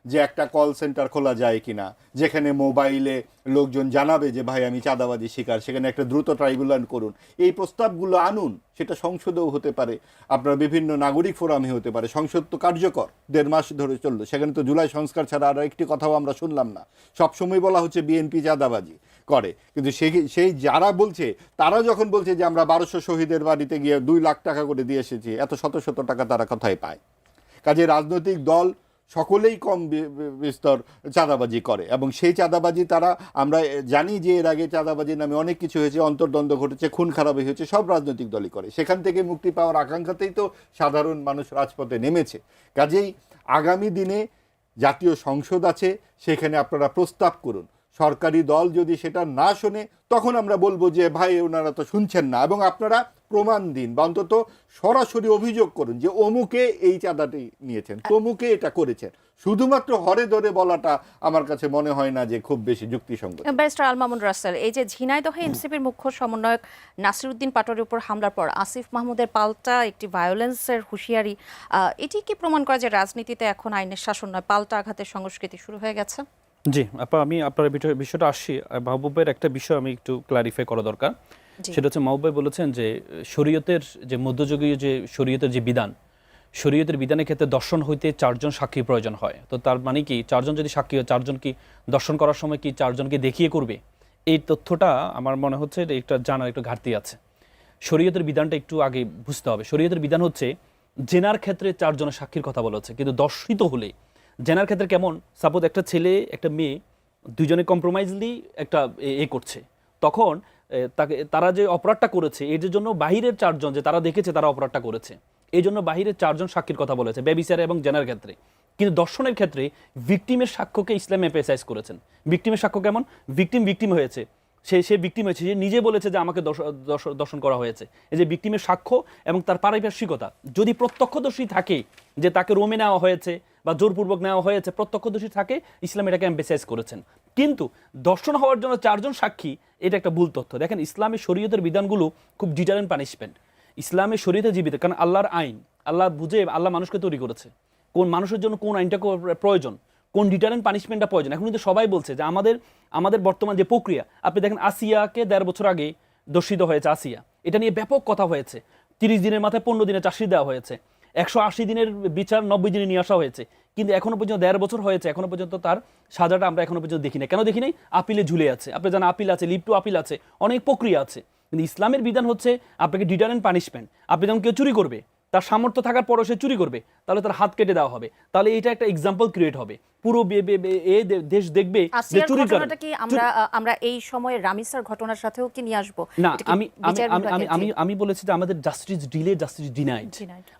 যে একটা কল সেন্টার খোলা যায় কিনা, যেখানে মোবাইলে লোকজন জানাবে যে ভাই আমি চাঁদাবাজি শিকার, সেখানে একটা দ্রুত ট্রাইব্যুনাল করুন। এই প্রস্তাবগুলো আনুন, সেটা সংসদেও হতে পারে, আপনার বিভিন্ন নাগরিক ফোরামে হতে পারে। সংসদ তো কার্যকর 1.5 মাস ধরে চললো, সেখানে তো জুলাই সংস্কার ছাড়া আর একটি কথাও আমরা শুনলাম না। সবসময় বলা হচ্ছে বিএনপি চাঁদাবাজি করে, কিন্তু সেই যারা বলছে তারা যখন বলছে যে আমরা 1200 শহীদের বাড়িতে গিয়ে 2 লাখ টাকা করে দিয়ে এসেছি, এত শত শত টাকা তারা কোথায় পায়? কাজে রাজনৈতিক দল সকলেই কম বিস্তর চাঁদাবাজি করে, এবং সেই চাঁদাবাজি তারা, আমরা জানি যে এর আগে চাঁদাবাজির নামে অনেক কিছু হয়েছে, অন্তর্দ্বন্দ্ব ঘটেছে, খুন খারাপি হয়েছে, সব রাজনৈতিক দলই করে। সেখান থেকে মুক্তি পাওয়ার আকাঙ্ক্ষাতেই তো সাধারণ মানুষ রাজপথে নেমেছে। কাজেই আগামী দিনে জাতীয় সংসদ আছে, সেখানে আপনারা প্রস্তাব করুন, সরকারি দল যদি সেটা না শোনে তখন আমরা বলবো যে ভাই ওনারা তো শুনছেন না, এবং আপনারা প্রমাণ দিন বা অন্তত সরাসরি অভিযোগ করুন যে অমুকে এই চাঁদাটি নিয়েছেন, তমুকে এটা করেছেন। শুধুমাত্র হরে ধরে বলাটা আমার কাছে মনে হয় না যে খুব বেশি যুক্তিসঙ্গত। ব্যারিস্টার আল মামুন রাসেল, এই যে ঝিনাইদহে এনসিপির মুখ্য সমন্বয়ক নাসিরউদ্দিন পাটোয়ারির উপর হামলার পর আসিফ মাহমুদের পাল্টা একটি ভায়োলেন্সের হুঁশিয়ারি, এটি কি প্রমাণ করে যে রাজনীতিতে এখন আইনের শাসন নয়, পাল্টা আঘাতের সংস্কৃতি শুরু হয়ে গেছে? জি আপা, আমি আপনার বিষয়টা আসছি। মাহবুবের একটা বিষয় আমি একটু ক্লারিফাই করা দরকার, সেটা হচ্ছে মাহবুব ভাই বলেছেন যে শরীয়তের যে মধ্যযুগীয় যে শরীয়তের যে বিধান, শরীয়তের বিধানের ক্ষেত্রে দর্শন হইতে 4 জন সাক্ষীর প্রয়োজন হয়। তো তার মানে কি 4 জন যদি সাক্ষী হয়, 4 জন কি দর্শন করার সময় কি 4 জনকে দেখিয়ে করবে? এই তথ্যটা আমার মনে হচ্ছে এটা জানার একটু ঘাটতি আছে। শরীয়তের বিধানটা একটু আগে বুঝতে হবে। শরীয়তের বিধান হচ্ছে জেনার ক্ষেত্রে 4 জনের সাক্ষীর কথা বলা হচ্ছে, কিন্তু দর্শিত হলে জেনার ক্ষেত্রে কেমন, সাপোজ একটা ছেলে একটা মেয়ে দুইজনে কম্প্রোমাইজলি একটা করছে, তখন তারা যে অপরাধটা করেছে এর জন্য বাহিরের 4 জন যে তারা দেখেছে তারা অপরাধটা করেছে, এই জন্য বাহিরের 4 জন সাক্ষীর কথা বলেছে ব্যভিচার এবং জেনার ক্ষেত্রে। কিন্তু দর্শনের ক্ষেত্রে ভিকটিমের সাক্ষ্যকে ইসলাম এমফাসাইজ করেছেন। ভিকটিমের সাক্ষ্য কেমন? ভিকটিম হয়েছে, সে ভিকটিম হয়েছে, সে নিজে বলেছে যে আমাকে দর্শন করা হয়েছে। এই যে ভিকটিমের সাক্ষ্য এবং তার পারিপার্শ্বিকতা, যদি প্রত্যক্ষদর্শী থাকে যে তাকে রোমে নেওয়া হয়েছে বা জোরপূর্বক নেওয়া হয়েছে, প্রত্যক্ষদর্শী থাকে, ইসলাম এটাকে এমফাসাইজ করেছেন। কিন্তু দর্শন হওয়ার জন্য 4 জন সাক্ষী, এটা একটা ভুল তথ্য। দেখেন ইসলামের শরীয়তের বিধানগুলো খুব ডিটারেন্ট পানিশমেন্ট। ইসলামের শরীয়তে জীবিত, কারণ আল্লাহর আইন, আল্লাহ বুঝে, আল্লাহ মানুষকে তৈরি করেছে কোন মানুষের জন্য কোন আইনটা প্রয়োজন, কোন ডিটারেন্ট পানিশমেন্টটা প্রয়োজন। এখন কিন্তু সবাই বলছে যে আমাদের বর্তমান যে প্রক্রিয়া, আপনি দেখেন আসিয়াকে 1.5 বছর আগে দর্শিত হয়েছে আসিয়া, এটা নিয়ে ব্যাপক কথা হয়েছে। 30 দিনের মাথায় 15 দিনে চাকরি দেওয়া হয়েছে, 180 দিনের বিচার 90 দিনে নিয়ে আসা হয়েছে, কিন্তু এখনো পর্যন্ত 1.5 বছর হয়েছে, এখনো পর্যন্ত তার সাজাটা আমরা এখনো পর্যন্ত দেখি না। কেন দেখি নাই? আপিলে ঝুলে আছে। আপনি জানেন আপিল আছে, লিভ টু আপিল আছে, অনেক প্রক্রিয়া আছে। কিন্তু ইসলামের বিধান হচ্ছে আপনাকে ডিটারেন্ট পানিশমেন্ট। আপনি যখন কেউ চুরি করবে, তার সামর্থ্য থাকার পরও সে চুরি করবে, তাহলে তার হাত কেটে দেওয়া হবে। তাহলে এটা একটা এক্সাম্পল ক্রিয়েট হবে, পুরো দেশ দেখবে যে চুরি করে। কি আমরা এই সময়ে রামিসার ঘটনার সাথেও কি নিয়ে আসবো? না, আমি বলেছি যে আমাদের জাস্টিস ডিলে, জাস্টিস ডিনাইড।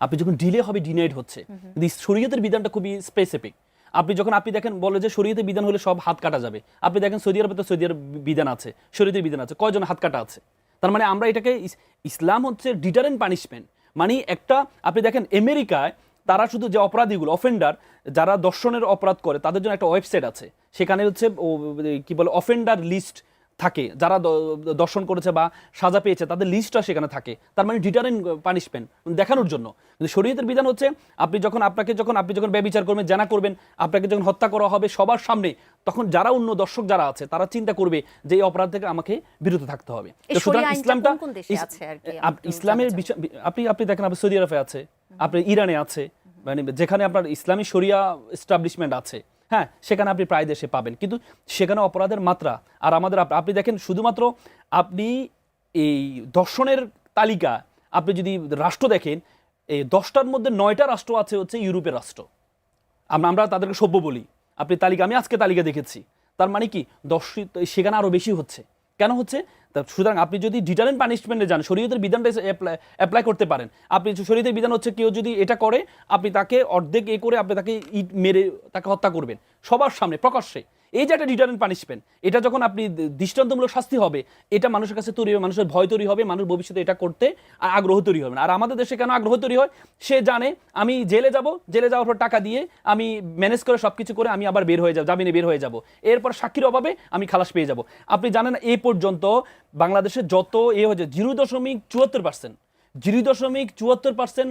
আপনি যখন ডিলে হবে, ডিনাইড হচ্ছে। কিন্তু শরীয়তের বিধানটা খুবই স্পেসিফিক। আপনি দেখেন বলে যে শরীয়তের বিধান হলে সব হাত কাটা যাবে। আপনি দেখেন সৌদি আরবে তো সৌদি আরব বিধান আছে, শরীয়তের বিধান আছে, কয়জন হাত কাটা আছে? তার মানে আমরা এটাকে, ইসলাম হচ্ছে ডিটারেন্ট পানিশমেন্ট। মানে একটা, আপনি দেখেন আমেরিকায় তারা শুধু যে অপরাধীগুলো, অফেন্ডার যারা দর্শনের অপরাধ করে, তাদের জন্য একটা ওয়েবসাইট আছে, সেখানে হচ্ছে কি বলে অফেন্ডার লিস্ট থাকে, যারা দর্শন করেছে বা সাজা পেয়েছে তাদের লিস্টটা সেখানে থাকে। তার মানে ডিটারেন্ট পানিশমেন্ট দেখানোর জন্য। কিন্তু শরীয়তের বিধান হচ্ছে আপনি যখন ব্যভিচার করবেন, জানা করবেন, আপনাকে যখন হত্যা করা হবে সবার সামনে, তখন যারা অন্য দর্শক যারা আছে তারা চিন্তা করবে যে এই অপরাধ থেকে আমাকে বিরত থাকতে হবে। ইসলামটা, ইসলামের আপনি দেখেন আপনি সৌদি আরবে আছে, আপনি ইরানে আছে, মানে যেখানে আপনার ইসলামী শরিয়া এস্টাবলিশমেন্ট আছে, হ্যাঁ, সেখানে আপনি প্রায় দেশে পাবেন। কিন্তু সেখানে অপরাধের মাত্রা আর আমাদের, আপনি দেখেন শুধুমাত্র আপনি এই দর্শনের তালিকা, আপনি যদি রাষ্ট্র দেখেন, এই 10টার মধ্যে 9টা রাষ্ট্র আছে হচ্ছে ইউরোপের রাষ্ট্র। আমরা তাদেরকে সভ্য বলি। আপনি তালিকা, আমি আজকে তালিকা দেখেছি, তার মানে কি দর্শিত সেখানে আরও বেশি হচ্ছে। কেন হচ্ছে? সুতরাং আপনি যদি ডিটারেন্ট পানিশমেন্টে যান, শরীয়তের বিধানটা অ্যাপ্লাই করতে পারেন। আপনি শরীয়তের বিধান হচ্ছে কেউ যদি এটা করে, আপনি তাকে অর্ধেক করে আপনি তাকে ইট মেরে তাকে হত্যা করবেন সবার সামনে প্রকাশ্যে। এই যে একটা ডিটারেন্ট পানিশমেন্ট, এটা যখন আপনি দৃষ্টান্তমূলক শাস্তি হবে, এটা মানুষের কাছে তৈরি হবে, মানুষের ভয় তৈরি হবে, মানুষ ভবিষ্যতে এটা করতে আগ্রহ তৈরি হবে না। আর আমাদের দেশে কেন আগ্রহ তৈরি হয়? সে জানে আমি জেলে যাওয়ার পর টাকা দিয়ে আমি ম্যানেজ করে সবকিছু করে আমি আবার বের হয়ে যাব, জামিনে বের হয়ে যাব, এরপর সাক্ষীর অভাবে আমি খালাস পেয়ে যাব। আপনি জানেন এই পর্যন্ত বাংলাদেশে যত হয়েছে 0.74%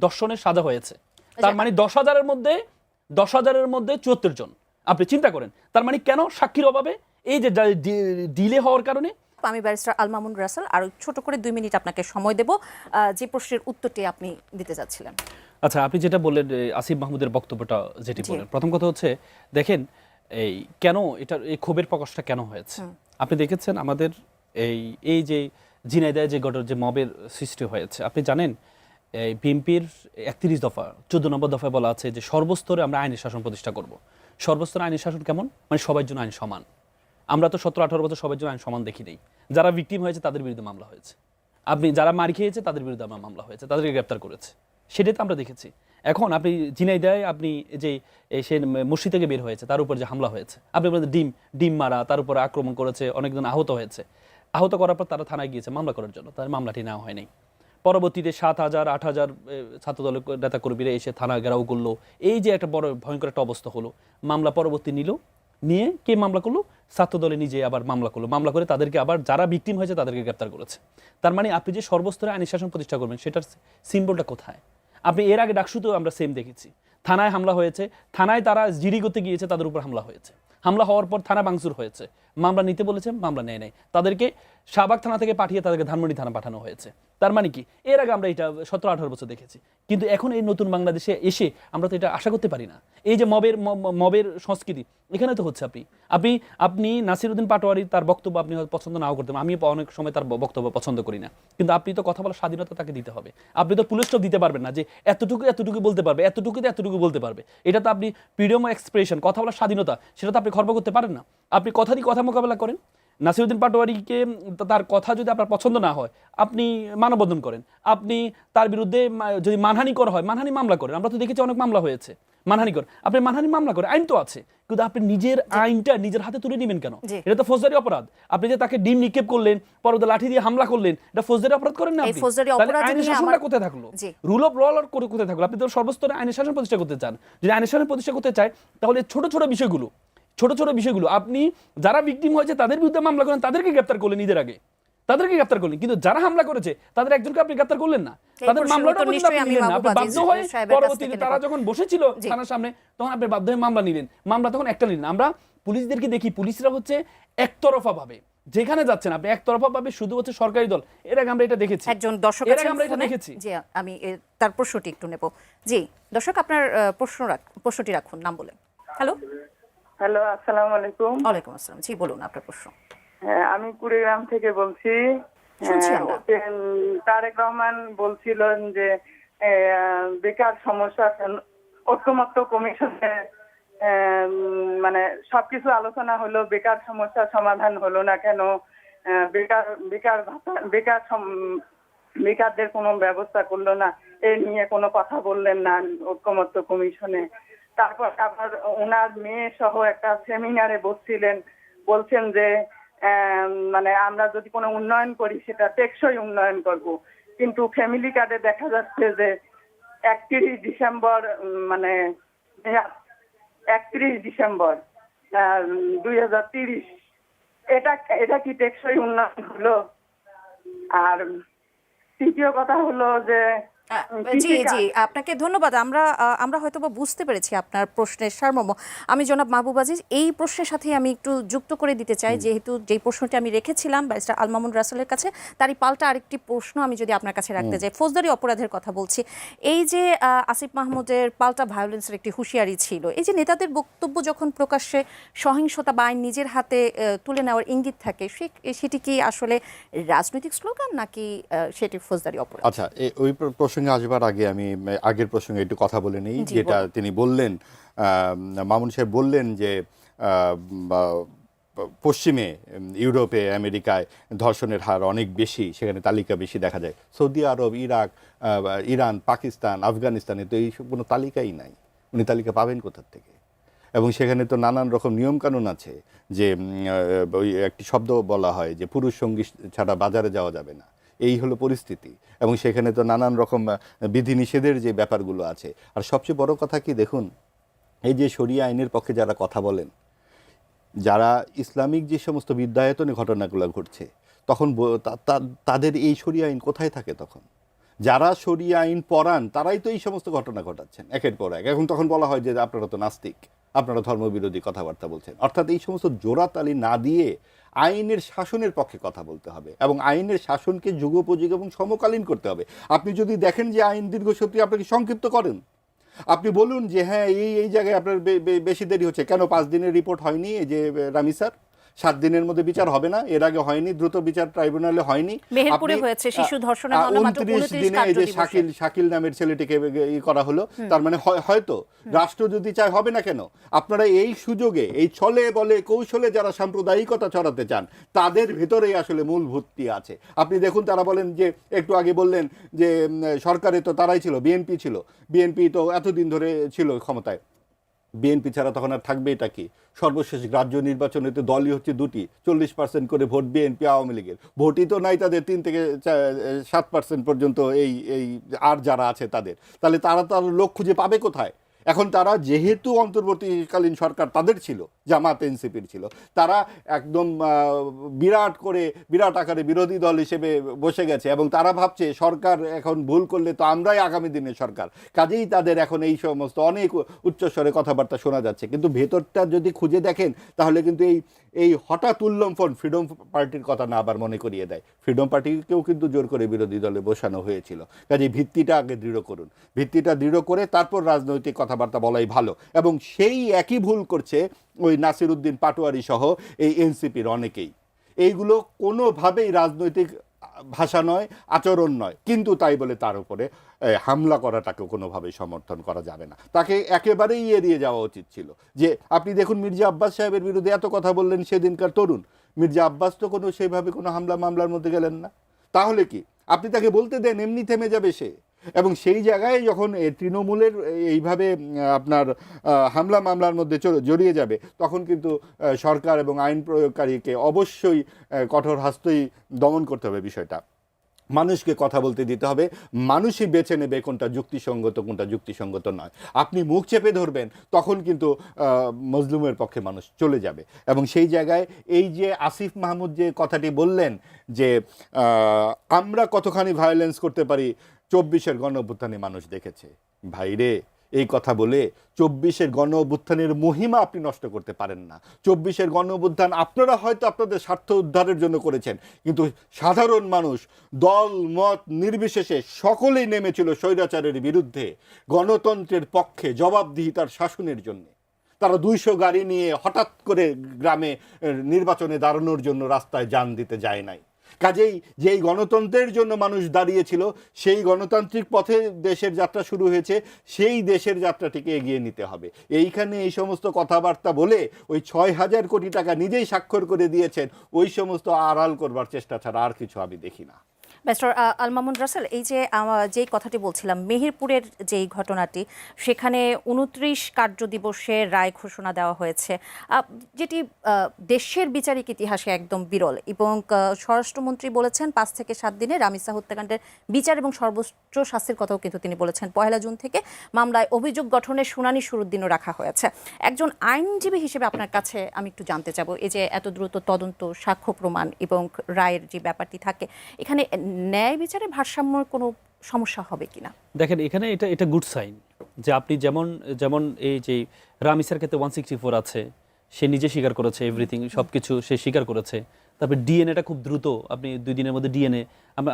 দর্শনের সাজা হয়েছে। তার মানে 10,000-এর মধ্যে 74 জন। আপনি চিন্তা করেন, তার মানে কেন? সাক্ষীর অভাবে, এই যে ডিলে হওয়ার কারণে। আমি ব্যারিস্টার আল মামুন রাসেল আরো ছোট করে 2 মিনিট আপনাকে সময় দেব, যে প্রশ্নের উত্তরটি আপনি দিতে যাচ্ছিলেন। আচ্ছা, আপনি যেটা বললেন আসিফ মাহমুদের বক্তব্যটা যেটি বলেন, প্রথম কথা হচ্ছে দেখেন এই কেন এটার এই ক্ষোভের প্রকাশটা কেন হয়েছে। আপনি দেখেছেন আমাদের এই যে ঝিনাইদহে যে মবের সৃষ্টি হয়েছে, আপনি জানেন এই বিএনপির 31 দফা 14 নম্বর দফায় বলা আছে যে সর্বস্তরে আমরা আইনের শাসন প্রতিষ্ঠা করব। সর্বস্তরে আইনের শাসন কেমন? মানে সবার জন্য আইন সমান। আমরা তো 17-18 বছর সবার জন্য আইন সমান দেখি নেই। যারা ভিকটিম হয়েছে তাদের বিরুদ্ধে মামলা হয়েছে, আপনি যারা মার খেয়েছে তাদের বিরুদ্ধে আমার মামলা হয়েছে, তাদেরকে গ্রেপ্তার করেছে, সেটাই তো আমরা দেখেছি। এখন আপনি ঝিনাইদহে আপনি যে সে মসজিদ থেকে বের হয়েছে তার উপর যে হামলা হয়েছে, আপনি বলেন ডিম মারা, তার উপরে আক্রমণ করেছে, অনেকজন আহত হয়েছে। আহত করার পর তারা থানায় গিয়েছে মামলা করার জন্য, তার মামলাটি নেওয়া হয়নি। পরবর্তীতে 7,000 8,000 ছাত্রদলের নেতাকর্মীরা এসে থানা ঘেরাও করলো, এই যে একটা বড় ভয়ঙ্কর একটা অবস্থা হলো, মামলা পরবর্তী নিয়ে কে মামলা করলো? ছাত্রদলে নিজে আবার মামলা করলো, মামলা করে তাদেরকে আবার যারা ভিকটিম হয়েছে তাদেরকে গ্রেপ্তার করেছে। তার মানে আপনি যে সর্বস্তরে আইনি শাসন প্রতিষ্ঠা করবেন সেটার সিম্বলটা কোথায়? আপনি এর আগে ডাকসুতেও আমরা সেম দেখেছি, থানায় হামলা হয়েছে, থানায় তারা জিডি করতে গিয়েছে, তাদের উপর হামলা হয়েছে, হামলা হওয়ার পর থানা ভাঙচুর হয়েছে, মামলা নিতে বলেছে, মামলা নেয় নাই, তাদেরকে শাহবাগ থানা থেকে পাঠিয়ে তাদেরকে ধানমন্ডি থানা পাঠানো হয়েছে। তার মানে কি এর আগে আমরা এটা 17-18 বছর দেখেছি, কিন্তু এখন এই নতুন বাংলাদেশে এসে আমরা তো এটা আশা করতে পারি না। এই যে মবের সংস্কৃতি এখানে তো হচ্ছে। আপনি নাসিরউদ্দিন পাটোয়ারি তার বক্তব্য আপনি হয়তো পছন্দ নাও করতে পারেন, আমি অনেক সময় তার বক্তব্য পছন্দ করি না, কিন্তু আপনি তো কথা বলার স্বাধীনতা তাকে দিতে হবে। আপনি তো পুলিশটা দিতে পারবেন না যে এতটুকু বলতে পারবে, এতটুকু বলতে পারবে। এটা তো আপনি ফ্রিডম অফ এক্সপ্রেশন, কথা বলার স্বাধীনতা, সেটা তো আপনি খর্ব করতে পারেন না। আপনি কথা দিয়ে কথা মোকাবেলা করেন। নাসিরউদ্দিন পাটোয়ারিকে তার কথা যদি আপনার পছন্দ না হয় আপনি মানববন্ধন করেন, আপনি তার বিরুদ্ধে যদি মানহানিকর হয় মানহানি মামলা করেন। আমরা তো দেখেছি অনেক মামলা হয়েছে মানহানিকর, আপনি মানহানি মামলা করেন, আইন তো আছে, কিন্তু আপনি নিজের আইনটা নিজের হাতে তুলে নেবেন কেন? এটা তো ফৌজদারি অপরাধ। আপনি যে তাকে ডিম নিক্ষেপ করলেন, পরবর্তী লাঠি দিয়ে হামলা করলেন, এটা ফৌজদারি অপরাধ করেন না? আইনের শাসনটা কোথায় থাকলো? রুল অফ ল কোথায় থাকলো? আপনি তো সর্বস্তরে আইনের শাসন প্রতিষ্ঠা করতে চান। যদি আইনের শাসন প্রতিষ্ঠা করতে চায় তাহলে ছোট ছোট বিষয়গুলো আপনি যারা ভিকটিম হয়েছে তাদের বিরুদ্ধে মামলা করেন, তাদেরকে গ্রেপ্তার করলেন, নিজের আগে তাদেরকে গ্রেপ্তার করলেন, কিন্তু যারা হামলা করেছে তাদের একজনকে আপনি গ্রেপ্তার করলেন না, তাদের মামলাটা পর্যন্ত আপনি নিলেন না। আপনি বাধ্য হয়ে পরবর্তীতে তারা যখন বসেছিল থানার সামনে তখন আপনি বাধ্য হয়ে মামলা নিলেন, মামলা তখন একটা নিলেন। আমরা পুলিশদেরকে দেখি, পুলিশরা হচ্ছে একতরফা ভাবে যেখানে যাচ্ছেন আপনি একতরফা ভাবে শুধু হচ্ছে সরকারি দল। এর আগে আমরা এটা দেখেছি, একজন দর্শক এর আগে আমরা এটা দেখেছি। জি, আমি তার প্রশ্নটি একটু নেব। জি দর্শক, আপনার প্রশ্নটি রাখুন, নাম বলেন। হ্যালো, আসসালামু আলাইকুম। ওয়ালাইকুম আসসালাম। জি বলুন আপনার প্রশ্ন। হ্যাঁ, আমি কুড়িগ্রাম থেকে বলছি। তারেক রহমান বলছিলেন যে বেকার সমস্যা ঐক্যমত্য কমিশনে মানে সবকিছু আলোচনা হলো, বেকার সমস্যার সমাধান হলো না কেন? বেকারদের কোনো ব্যবস্থা করলো না, এ নিয়ে কোনো কথা বললেন না ঐক্যমত্য কমিশনে। তারপর আবার ওনার মেয়ে সহ একটা সেমিনারে বলছেন যে মানে আমরা যদি কোনো উন্নয়ন করি সেটা টেকসই উন্নয়ন করব, কিন্তু ফ্যামিলি কার্ডে দেখা যাচ্ছে যে 31 ডিসেম্বর মানে 31 ডিসেম্বর 2030, এটা কি টেকসই উন্নয়ন হলো? আর তৃতীয় কথা হলো যে জি আপনাকে ধন্যবাদ। আমরা হয়তো বা বুঝতে পেরেছি আপনার প্রশ্নের সারমর্ম। আমি জনাব মাহবুব আজিজ এই প্রশ্নের সাথে আমি একটু যুক্ত করে দিতে চাই, যেহেতু যেই প্রশ্নটি আমি রেখেছিলাম ব্যারিস্টার আল মামুন রাসেলের কাছে, তারই পাল্টা আরেকটি প্রশ্ন আমি যদি আপনার কাছে রাখতে যাই, ফৌজদারি অপরাধের কথা বলছি। এই যে আসিফ মাহমুদের পাল্টা ভায়োলেন্সের একটি হুঁশিয়ারি ছিল, এই যে নেতাদের বক্তব্য যখন প্রকাশ্যে সহিংসতা বা আইন নিজের হাতে তুলে নেওয়ার ইঙ্গিত থাকে, সেটি কি আসলে রাজনৈতিক স্লোগান নাকি সেটি ফৌজদারি অপরাধ? আচ্ছা, ওই প্রসঙ্গে আসবার আগে আমি আগের প্রসঙ্গে একটু কথা বলে নিই। যেটা তিনি বললেন, মামুন সাহেব বললেন যে পশ্চিমে ইউরোপে আমেরিকায় ধর্ষণের হার অনেক বেশি, সেখানে তালিকা বেশি দেখা যায়। সৌদি আরব, ইরাক, ইরান, পাকিস্তান, আফগানিস্তানে তো এই কোনো তালিকাই নাই। উনি তালিকা পাবেন কোথার থেকে? এবং সেখানে তো নানান রকম নিয়মকানুন আছে, যে ওই একটি শব্দ বলা হয় যে পুরুষ সঙ্গী ছাড়া বাজারে যাওয়া যাবে না, এই হলো পরিস্থিতি। এবং সেখানে তো নানান রকম বিধিনিষেধের যে ব্যাপারগুলো আছে। আর সবচেয়ে বড় কথা কি দেখুন, এই যে শরিয়া আইনের পক্ষে যারা কথা বলেন, যারা ইসলামিক যে সমস্ত বিদ্যায়তনে ঘটনাগুলো ঘটছে, তখন তাদের এই শরিয়া আইন কোথায় থাকে? তখন যারা শরিয়া আইন পড়ান তারাই তো এই সমস্ত ঘটনা ঘটাচ্ছেন একের পর এক। এখন তখন বলা হয় যে আপনারা তো নাস্তিক, আপনারা ধর্মবিরোধী কথাবার্তা বলছেন। অর্থাৎ এই সমস্ত জোড়াতালি না দিয়ে আইনের শাসনের পক্ষে কথা বলতে হবে, এবং আইনের শাসনকে যুগোপযোগী এবং সমকালীন করতে হবে। আপনি যদি দেখেন যে আইন দীর্ঘসূত্রী, আপনাকে সংক্ষিপ্ত করেন, আপনি বলুন যে হ্যাঁ এই জায়গায় আপনার বেশি দেরি হচ্ছে কেন, 5 দিনের রিপোর্ট হয়নি এই যে রামি স্যার, 7 দিনের মধ্যে বিচার হবে না, এর আগে হয়নি, দ্রুত বিচার ট্রাইব্যুনালে হয়নি। মেহেরপুরে হয়েছে শিশু ধর্ষণের মামলা মাত্র 29 দিনে এই যে শাকিল নামের ছেলেটিকে করা হলো, তার মানে হয়তো রাষ্ট্র যদি চায় হবে না কেন? আপনারা এই সুযোগে, এই ছলে বলে কৌশলে যারা সাম্প্রদায়িকতা ছড়াতে চান তাদের ভেতরেই আসলে মূল ভর্তি আছে। আপনি দেখুন, তারা বলেন যে, একটু আগে বললেন যে সরকারে তো তারাই ছিল, বিএনপি ছিল, বিএনপি তো এতদিন ধরে ছিল ক্ষমতায়, বিএনপি ছাড়া তখন আর থাকবে এটা কি? সর্বশেষ গ্রাহ্য নির্বাচনে তো দলই হচ্ছে দুটি, 40% করে ভোট বিএনপি আওয়ামী লীগের, ভোটই তো নাই তাদের 3 থেকে 7% পর্যন্ত এই এই আর যারা আছে তাদের, তাহলে তারা তার লোক খুঁজে পাবে কোথায়? এখন তারা যেহেতু অন্তর্বর্তীকালীন সরকার তাদের ছিল, জামাত এনসিপির ছিল, তারা একদম বিরাট আকারে বিরোধী দল হিসেবে বসে গেছে এবং তারা ভাবছে সরকার এখন ভুল করলে তো আমরাই আগামী দিনের সরকার, কাজেই তাদের এখন এই সমস্ত অনেক উচ্চস্বরে কথাবার্তা শোনা যাচ্ছে। কিন্তু ভেতরটা যদি খুঁজে দেখেন তাহলে কিন্তু এই হঠাৎ উল্লম্ফন ফ্রিডম পার্টির কথা না আবার মনে করিয়ে দেয়। ফ্রিডম পার্টিকেও কিন্তু জোর করে বিরোধী দলে বসানো হয়েছিল। কাজেই ভিত্তিটা আগে দৃঢ় করুন, ভিত্তিটা দৃঢ় করে তারপর রাজনৈতিক কথাবার্তা বলাই ভালো। এবং সেই একই ভুল করছে ওই নাসির উদ্দিন পাটোয়ারি সহ এই এনসিপির অনেকেই। এইগুলো কোনোভাবেই রাজনৈতিক ভাষা নয়, আচরণ নয়, কিন্তু তাই বলে তার উপরে হামলা করাটাকে কোনোভাবেই সমর্থন করা যাবে না। তাকে একেবারেই এড়িয়ে যাওয়া উচিত ছিল। যে আপনি দেখুন, মির্জা আব্বাস সাহেবের বিরুদ্ধে এত কথা বললেন সেদিনকার তরুণ, মির্জা আব্বাস তো সেইভাবে কোনো মামলার মধ্যে গেলেন না। তাহলে কি আপনি তাকে বলতে দেন, এমনি থেমে যাবে সে? এবং সেই জায়গায় যখন তৃণমূলের এইভাবে আপনার মামলার মধ্যে জড়িয়ে যাবে, তখন কিন্তু সরকার এবং আইন প্রয়োগকারীকে অবশ্যই কঠোর হস্তই দমন করতে হবে বিষয়টা। মানুষকে কথা বলতে দিতে হবে, মানুষই বেছে নেবে কোনটা যুক্তিসঙ্গত কোনটা যুক্তিসঙ্গত নয়। আপনি মুখ চেপে ধরবেন, তখন কিন্তু মজলুমের পক্ষে মানুষ চলে যাবে। এবং সেই জায়গায় এই যে আসিফ মাহমুদ যে কথাটি বললেন যে আমরা কতখানি ভায়োলেন্স করতে পারি, 24-এর গণ অভ্যুত্থানে মানুষ দেখেছে। ভাইরে, এই কথা বলে 24-এর গণ অভ্যুত্থানের মহিমা আপনি নষ্ট করতে পারেন না। 24-এর গণ অভ্যুত্থান আপনারা হয়তো আপনাদের স্বার্থ উদ্ধারের জন্য করেছেন, কিন্তু সাধারণ মানুষ দল মত নির্বিশেষে সকলেই নেমেছিল স্বৈরাচারের বিরুদ্ধে, গণতন্ত্রের পক্ষে, জবাবদিহিতার শাসনের জন্য। তারা 200 গাড়ি নিয়ে হঠাৎ করে গ্রামে নির্বাচনে দাঁড়ানোর জন্য রাস্তায় যান দিতে যায় নাই। কাজেই যেই গণতন্ত্রের জন্য মানুষ দাঁড়িয়েছিল, সেই গণতান্ত্রিক পথে দেশের যাত্রা শুরু হয়েছে, সেই দেশের যাত্রাটিকে এগিয়ে নিতে হবে। এইখানে এই সমস্ত কথাবার্তা বলে ওই 6,000 কোটি টাকা নিজেই স্বাক্ষর করে দিয়েছেন, ওই সমস্ত আড়াল করবার চেষ্টা ছাড়া আর কিছু আমি দেখি না। মিস্টার আল মামুন রাসেল, এই যে যেই কথাটি বলছিলাম, মেহেরপুরের যেই ঘটনাটি, সেখানে 29 কার্যদিবসে রায় ঘোষণা দেওয়া হয়েছে, যেটি দেশের বিচারিক ইতিহাসে একদম বিরল। এবং স্বরাষ্ট্রমন্ত্রী বলেছেন 5 থেকে 7 দিনে রামিসা হত্যাকাণ্ডের বিচার এবং সর্বোচ্চ শাস্তির কথাও কিন্তু তিনি বলেছেন। 1 জুন থেকে মামলায় অভিযোগ গঠনের শুনানি শুরুর দিনও রাখা হয়েছে। একজন আইনজীবী হিসেবে আপনার কাছে আমি একটু জানতে চাবো, এই যে এত দ্রুত তদন্ত, সাক্ষ্য প্রমাণ এবং রায়ের যে ব্যাপারটি থাকে, এখানে ন্যায় বিচারে ভারসাম্যের কোনো সমস্যা হবে কিনা? দেখেন, এখানে এটা গুড সাইন যে আপনি যেমন এই যে রামিসার ক্ষেত্রে 164 আছে, সে নিজে স্বীকার করেছে, এভরিথিং সবকিছু সে স্বীকার করেছে। তারপরে ডিএনএটা খুব দ্রুত, আপনি 2 দিনের মধ্যে ডিএনএ।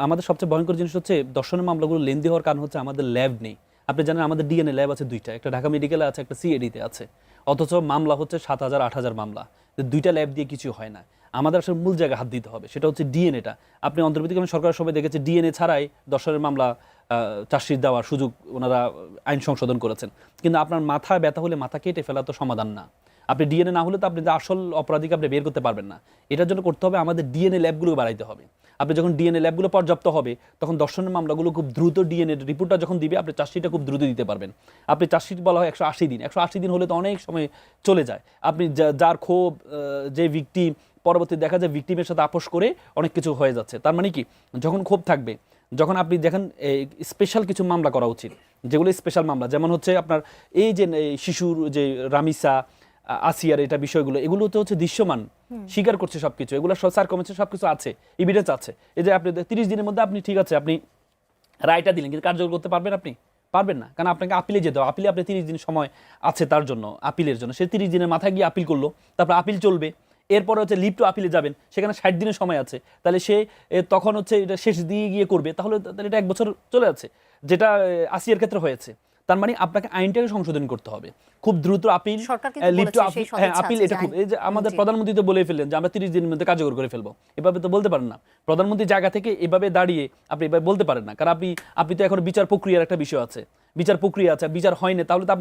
আমাদের সবচেয়ে ভয়ঙ্কর জিনিস হচ্ছে দর্শনের মামলাগুলো লেন্দি হওয়ার কারণ হচ্ছে আমাদের ল্যাব নেই। আপনি জানেন আমাদের ডিএনএ ল্যাব আছে 2টা, একটা ঢাকা মেডিকেলে আছে, একটা সিএডিতে আছে, অথচ মামলা হচ্ছে 7,000-8,000 মামলা। 2টা ল্যাব দিয়ে কিছু হয় না। আমাদের আসলে মূল জায়গায় হাত দিতে হবে, সেটা হচ্ছে ডিএনএটা। আপনি অন্তর্বর্তীকালীন সরকারের সবাই দেখেছে ডিএনএ ছাড়াই দর্শনের মামলা চার্জশিট দেওয়ার সুযোগ ওনারা আইন সংশোধন করেছেন। কিন্তু আপনার মাথা ব্যথা হলে মাথা কেটে ফেলা তো সমাধান না। আপনি ডিএনএ না হলে তো আপনি আসল অপরাধীকে আপনি বের করতে পারবেন না। এটার জন্য করতে হবে আমাদের ডিএনএ ল্যাবগুলো বাড়াইতে হবে। আপনি যখন ডিএনএ ল্যাবগুলো পর্যাপ্ত হবে, তখন দর্শনের মামলাগুলো খুব দ্রুত ডিএনএ রিপোর্টটা যখন দিবে, আপনি চার্জশিটটা খুব দ্রুত দিতে পারবেন। আপনি চার্জশিট বলা হয় 180 দিন, 180 দিন হলে তো অনেক সময় চলে যায়। আপনি যার ক্ষোভ, যে ভিকটিম, পরবর্তী দেখা যায় ভিকটিমের সাথে আপোষ করে অনেক কিছু হয়ে যাচ্ছে। তার মানে কি, যখন ক্ষোভ থাকবে, যখন আপনি দেখেন স্পেশাল কিছু মামলা করা উচিত, যেগুলো স্পেশাল মামলা, যেমন হচ্ছে আপনার এই যে শিশুর যে রামিসা, আসিয়ার এটা বিষয়গুলো, এগুলো তো হচ্ছে দৃশ্যমান, স্বীকার করছে সবকিছু, এগুলো সার্কমেন্সে সবকিছু আছে, এভিডেন্স আছে। এই যে আপনি 30 দিনের মধ্যে আপনি ঠিক আছে আপনি রায়টা দিলেন, কিন্তু কার্যকর করতে পারবেন আপনি? পারবেন না, কারণ আপনাকে আপিলে যেতে হবে। আপিলে আপনি 30 দিন সময় আছে তার জন্য, আপিলের জন্য। সে 30 দিনের মাথায় গিয়ে আপিল করলো, তারপর আপিল চলবে, এরপরে হচ্ছে লিভ টু আপিলে যাবেন, সেখানে 60 দিনের সময় আছে। তাহলে সে তখন হচ্ছে এটা শেষ দিয়ে গিয়ে করবে, তাহলে এটা 1 বছর চলে যাচ্ছে, যেটা আসিয়ার ক্ষেত্রে হয়েছে। তার মানে আপনাকে আইনটাকে সংশোধন করতে হবে খুব দ্রুত। আপিল, সরকার কিন্তু লিভ টু বলেছে আপিল, সেই সদিচ্ছা হ্যাঁ আপিল, আছে এটা যে খুব, আইন- এই যে আমাদের জি। প্রধানমন্ত্রী তো বলে ফেললেন যে আমরা 30 দিনের মধ্যে কার্যকর করে ফেলবো, এভাবে তো বলতে পারেন না। প্রধানমন্ত্রীর জায়গা থেকে এভাবে দাঁড়িয়ে আপনি এভাবে বলতে পারেন না, কারণ আপনি তো এখন বিচার প্রক্রিয়ার একটা বিষয় আছে, বিচার প্রক্রিয়া আছে, বিচার হয়নি, তাহলে তো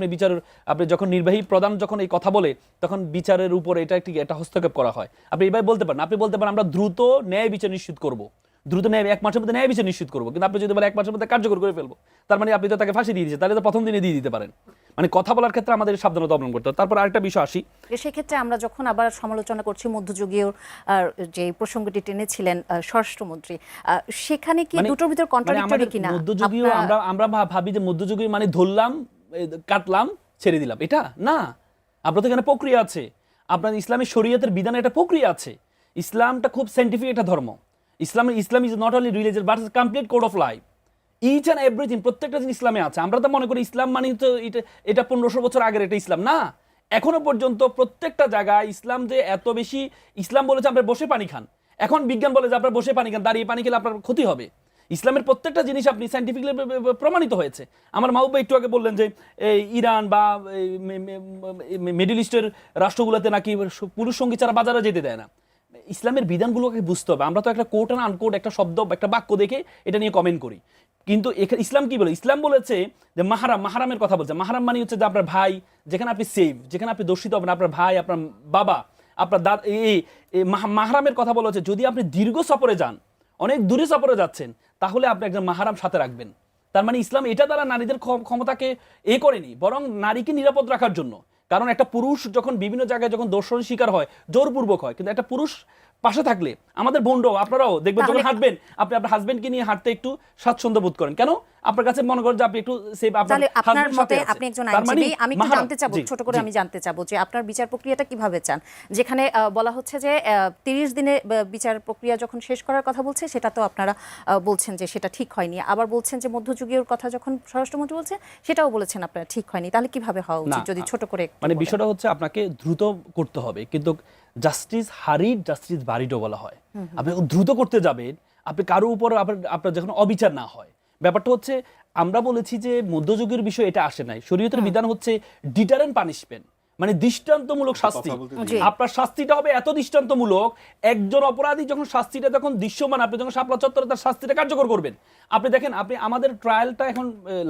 আপনি যখন নির্বাহী প্রধান যখন এই কথা বলে তখন বিচারের উপরে এটা একটা হস্তক্ষেপ করা হয়। আপনি এভাবে বলতে পারেন, আপনি বলতে পারেন আমরা দ্রুত ন্যায় বিচার নিশ্চিত করব, দ্রুত ন্যায় 1 মাসের মধ্যে ন্যায় বিচার নিশ্চিত করবো, কিন্তু আপনি যদি বলেন 1 মাসের মধ্যে কার্যকর করে ফেলবো, তার মানে আপনি তো তাকে ফাঁসি দিয়ে দিয়েছেন, তাহলে তো প্রথম দিনে দিয়ে দিতে পারেন। মানে কথা বলার ক্ষেত্রে আমাদের সাবধানতা অবলম্বন করতে হবে। তারপর আরেকটা বিষয় আসি, সেক্ষেত্রে আমরা যখন আবার সমালোচনা করছি মধ্যযুগীয় যে প্রসঙ্গটি টেনেছিলেন স্বরাষ্ট্রমন্ত্রী, সেখানে কি মানে- দুটোর ভিতর মানে কন্ট্রাডিক্টরি আমাদের কিনা? মধ্যযুগীয় আমরা ভাবি যে মধ্যযুগীয় মানে ধরলাম, কাটলাম, ছেড়ে দিলাম, এটা না। আপনার তো এখানে প্রক্রিয়া আছে, আপনার ইসলামের শরীয়তের বিধানে একটা প্রক্রিয়া আছে। ইসলামটা খুব সাইন্টিফিক একটা ধর্ম। Islam is not only religious but complete code of life. Each and everything, প্রত্যেকটা জিনিস ইসলামে আছে। আমরা তো মনে করি ইসলাম মানে তো এটা 1500 বছর আগের এটা ইসলাম না। এখনো পর্যন্ত প্রত্যেকটা জায়গায় ইসলাম যে এত বেশি, ইসলাম বলেছে আপনার বসে পানি খান, এখন বিজ্ঞান বলে যে আপনার বসে পানি খান, দাঁড়িয়ে পানি খেলে আপনার ক্ষতি হবে। ইসলামের প্রত্যেকটা জিনিস আপনি সাইন্টিফিকলি প্রমাণিত হয়েছে। আমার মাহবুব একটু আগে বললেন যে ইরান বা মিডল ইস্টের রাষ্ট্রগুলোতে নাকি পুরুষ সঙ্গী ছাড়া বাজারে যেতে দেয় না। ইসলামের বিধানগুলোকে বুঝতে হবে। আমরা তো একটা কোট অ্যান্ড আনকোট একটা শব্দ, একটা বাক্য দেখে এটা নিয়ে কমেন্ট করি, কিন্তু ইসলাম কি বলে? ইসলাম বলেছে যে মাহারামের কথা বলছে। মাহারাম মানে হচ্ছে যে আপনার ভাই, যেখানে আপনি সেফ, যেখানে আপনি দোষিত হবেন, আপনার ভাই, আপনার বাবা, আপনার মাহারামের কথা বলা হচ্ছে। যদি আপনি দীর্ঘ সফরে যান, অনেক দূরে সফরে যাচ্ছেন, তাহলে আপনি একজন মাহারাম সাথে রাখবেন। তার মানে ইসলাম এটা দ্বারা নারীদের ক্ষমতাকে করেনি, বরং নারীকে নিরাপদ রাখার জন্য। কারণ একটা পুরুষ যখন বিভিন্ন জায়গায় যখন দর্শনের শিকার হয়, জোরপূর্বক হয়, কিন্তু একটা পুরুষ পাশে থাকলে, আমাদের বোনরাও, আপনারাও দেখবেন যখন হাঁটবেন, আপনি আপনার হাজবেন্ডকে নিয়ে হাঁটতে একটু স্বাচ্ছন্দ্য বোধ করেন। কেন? আপনার কাছে মনে করেন যে আপনি একটু সেফ, আপনার মতে আপনি একজন আইনজীবী, আমি একটু জানতে চাবো, ছোট করে আমি জানতে চাবো যে আপনার বিচার প্রক্রিয়াটা কিভাবে চান? যেখানে বলা হচ্ছে যে 30 দিনে বিচার প্রক্রিয়া যখন শেষ করার কথা বলছে, সেটা তো আপনারা বলছেন যে সেটা ঠিক হয়নি, আবার বলছেন যে মধ্যযুগীয় কথা যখন স্বরাষ্ট্রমন্ত্রী বলছে সেটাও বলেছেন আপনারা ঠিক হয়নি, তাহলে কিভাবে হওয়া উচিত যদি ছোট করে একটু মানে বলেন। বিষয়টা হচ্ছে আপনাকে দ্রুত করতে হবে, কিন্তু জাস্টিস হারিড জাস্টিস বারিডও বলা হয়। আপনি দ্রুত করতে যাবেন, আপনি কারো উপর আপনার যখন অবিচার না হয়। ব্যাপারটা হচ্ছে আমরা বলেছি যে মধ্যযুগের বিষয় এটা আসে নাই। শরীয়তের বিধান হচ্ছে ডিটারেন্ট পানিশমেন্ট, মানে দৃষ্টান্তমূলক শাস্তি। আপনার শাস্তিটা হবে এত দৃষ্টান্তমূলক, একজন অপরাধী যখন শাস্তিটা যখন দৃশ্যমান, আপনি যখন শাপলা চত্বরে তার শাস্তিটা কার্যকর করবেন। আপনি দেখেন, আপনি আমাদের ট্রায়ালটা এখন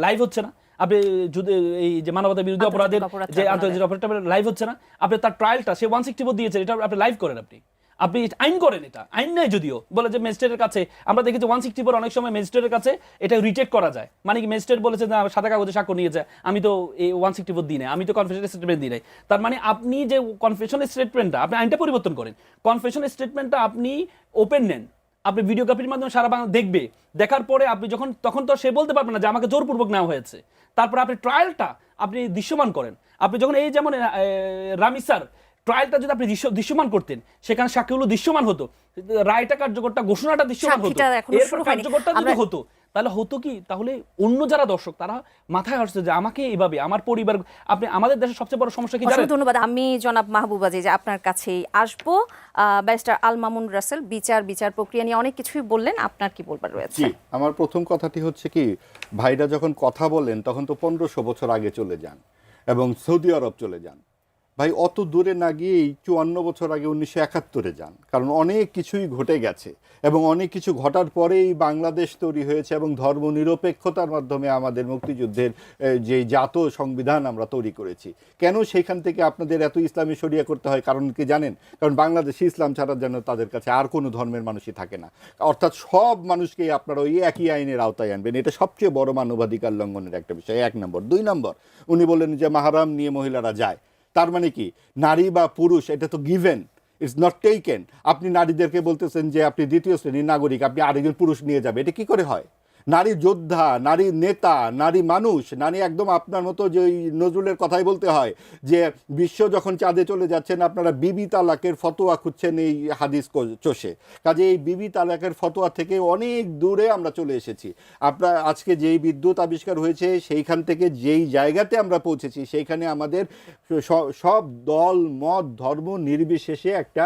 লাইভ হচ্ছে না, আপনি যদি এই যে মানবতা বিরোধী অপরাধের যে আন্তর্জাতিক অপরাধটা লাইভ হচ্ছে না, আপনি তার ট্রায়ালটা সে 164 দিয়েছে, এটা আপনি লাইভ করেন, আপনি আইন করেন। এটা আইন নাই, যদিও বলে যে ম্যাজিস্ট্রেটের কাছে, আমরা দেখেছি 164 অনেক সময় ম্যাজিস্ট্রেটের কাছে এটা রিজেক্ট করা যায়। মানে কি, ম্যাজিস্ট্রেট বলেছে না, সাদা কাগজে স্বাক্ষর নিয়ে যায়, আমি তো এই 164 দিই না, আমি তো কনফেশন স্টেটমেন্ট দিই নাই। তার মানে আপনি যে কনফেশন স্টেটমেন্টটা, আপনি আইনটা পরিবর্তন করেন, কনফেশন স্টেটমেন্টটা আপনি ওপেন নেন, আপনি ভিডিওগ্রাফির মাধ্যমে সারা বাংলা দেখবে, দেখার পরে আপনি তখন তো সে বলতে পারবে না যে আমাকে জোরপূর্বক নেওয়া হয়েছে। তারপর আপনি ট্রায়ালটা আপনি দৃশ্যমান করেন। আপনি যখন এই যেমন রামিসার ট্রায়ালটা যদি আপনি দৃশ্যমান করতেন, সেখানে সাক্ষীগুলো দৃশ্যমান হতো, রায়টা কার্যকরটা, ঘোষণাটা দৃশ্যমান হতো, এরপর কার্যকরটা যদি হতো, তাহলে হতো কি, তাহলে অন্য যারা দর্শক তারা মাথায় আসছে যে আমাকে এইভাবে আমার পরিবার। আপনি আমাদের দেশের সবচেয়ে বড় সমস্যা কি জানেন? ধন্যবাদ। আমি জনাব মাহবুবা যে আপনার কাছেই আসবো। ব্যারিস্টার আল মামুন রাসেল বিচার প্রক্রিয়া নিয়ে অনেক কিছুই বললেন, আপনার কি বলবার রয়েছে? আমার প্রথম কথাটি হচ্ছে কি, ভাইরা যখন কথা বলেন তখন তো 1500 বছর আগে চলে যান এবং সৌদি আরব চলে যান। ভাই অত দূরে না গিয়েই 54 বছর আগে 1971-এ যান, কারণ অনেক কিছুই ঘটে গেছে এবং অনেক কিছু ঘটার পরেই বাংলাদেশ তৈরি হয়েছে এবং ধর্মনিরপেক্ষতার মাধ্যমে আমাদের মুক্তিযুদ্ধের যে জাত সংবিধান আমরা তৈরি করেছি। কেন সেইখান থেকে আপনাদের এত ইসলামী শরিয়া করতে হয়? কারণ কি জানেন? কারণ বাংলাদেশে ইসলাম ছাড়া যেন তাদের কাছে আর কোনো ধর্মের মানুষই থাকে না, অর্থাৎ সব মানুষকেই আপনারা ওই একই আইনের আওতায় আনবেন। এটা সবচেয়ে বড় মানবাধিকার লঙ্ঘনের একটা বিষয়, 1 নম্বর। 2 নম্বর, উনি বললেন যে মাহারাম নিয়ে মহিলারা যায়, তার মানে কি নারী বা পুরুষ এটা তো গিভেন, ইটস নট টেকেন। আপনি নারীদেরকে বলতেছেন যে আপনি দ্বিতীয় শ্রেণীর নাগরিক, আপনি আরেকজন পুরুষ নিয়ে যাবে, এটা কি করে হয়? নারী যোদ্ধা, নারী নেতা, নারী মানুষ, নারী একদম আপনার মতো যে ওই নজরুলের কথাই বলতে হয় যে বিশ্ব যখন চাঁদে চলে যাচ্ছেন আপনারা বিবি তালাকের ফতোয়া খুঁজছেন এই হাদিস চষে। কাজে এই বিবি তালাকের ফতোয়া থেকে অনেক দূরে আমরা চলে এসেছি। আপনার আজকে যেই বিদ্যুৎ আবিষ্কার হয়েছে সেইখান থেকে যেই জায়গাতে আমরা পৌঁছেছি, সেইখানে আমাদের সব দল মত ধর্ম নির্বিশেষে একটা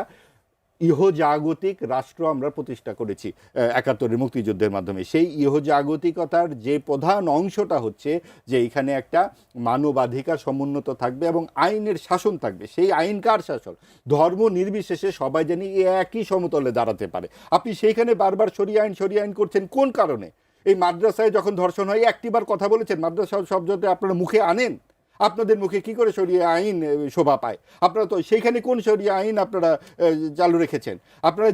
ইহজাগতিক রাষ্ট্র আমরা প্রতিষ্ঠা করেছি ৭১-এর মুক্তিযুদ্ধের মাধ্যমে। সেই ইহজাগতিকতার যে প্রধান অংশটা হচ্ছে যে এখানে একটা মানবাধিকার সমুন্নত থাকবে এবং আইনের শাসন থাকবে। সেই আইন কার শাসন? ধর্ম নির্বিশেষে সবাই জানি একই সমতলে দাঁড়াতে পারে। আপনি সেইখানে বারবার শরিয়া আইন করছেন কোন কারণে? এই মাদ্রাসায় যখন ধর্ষণ হয় একটিবার কথা বলেছেন? মাদ্রাসা শব্দটা আপনারা মুখে আনেন? আপনাদের মুখে কি করে শরিয়া আইন শোভা পায়? আপনারা তো সেইখানে কোন শরিয়া আইন আপনারা চালু রেখেছেন? আপনারা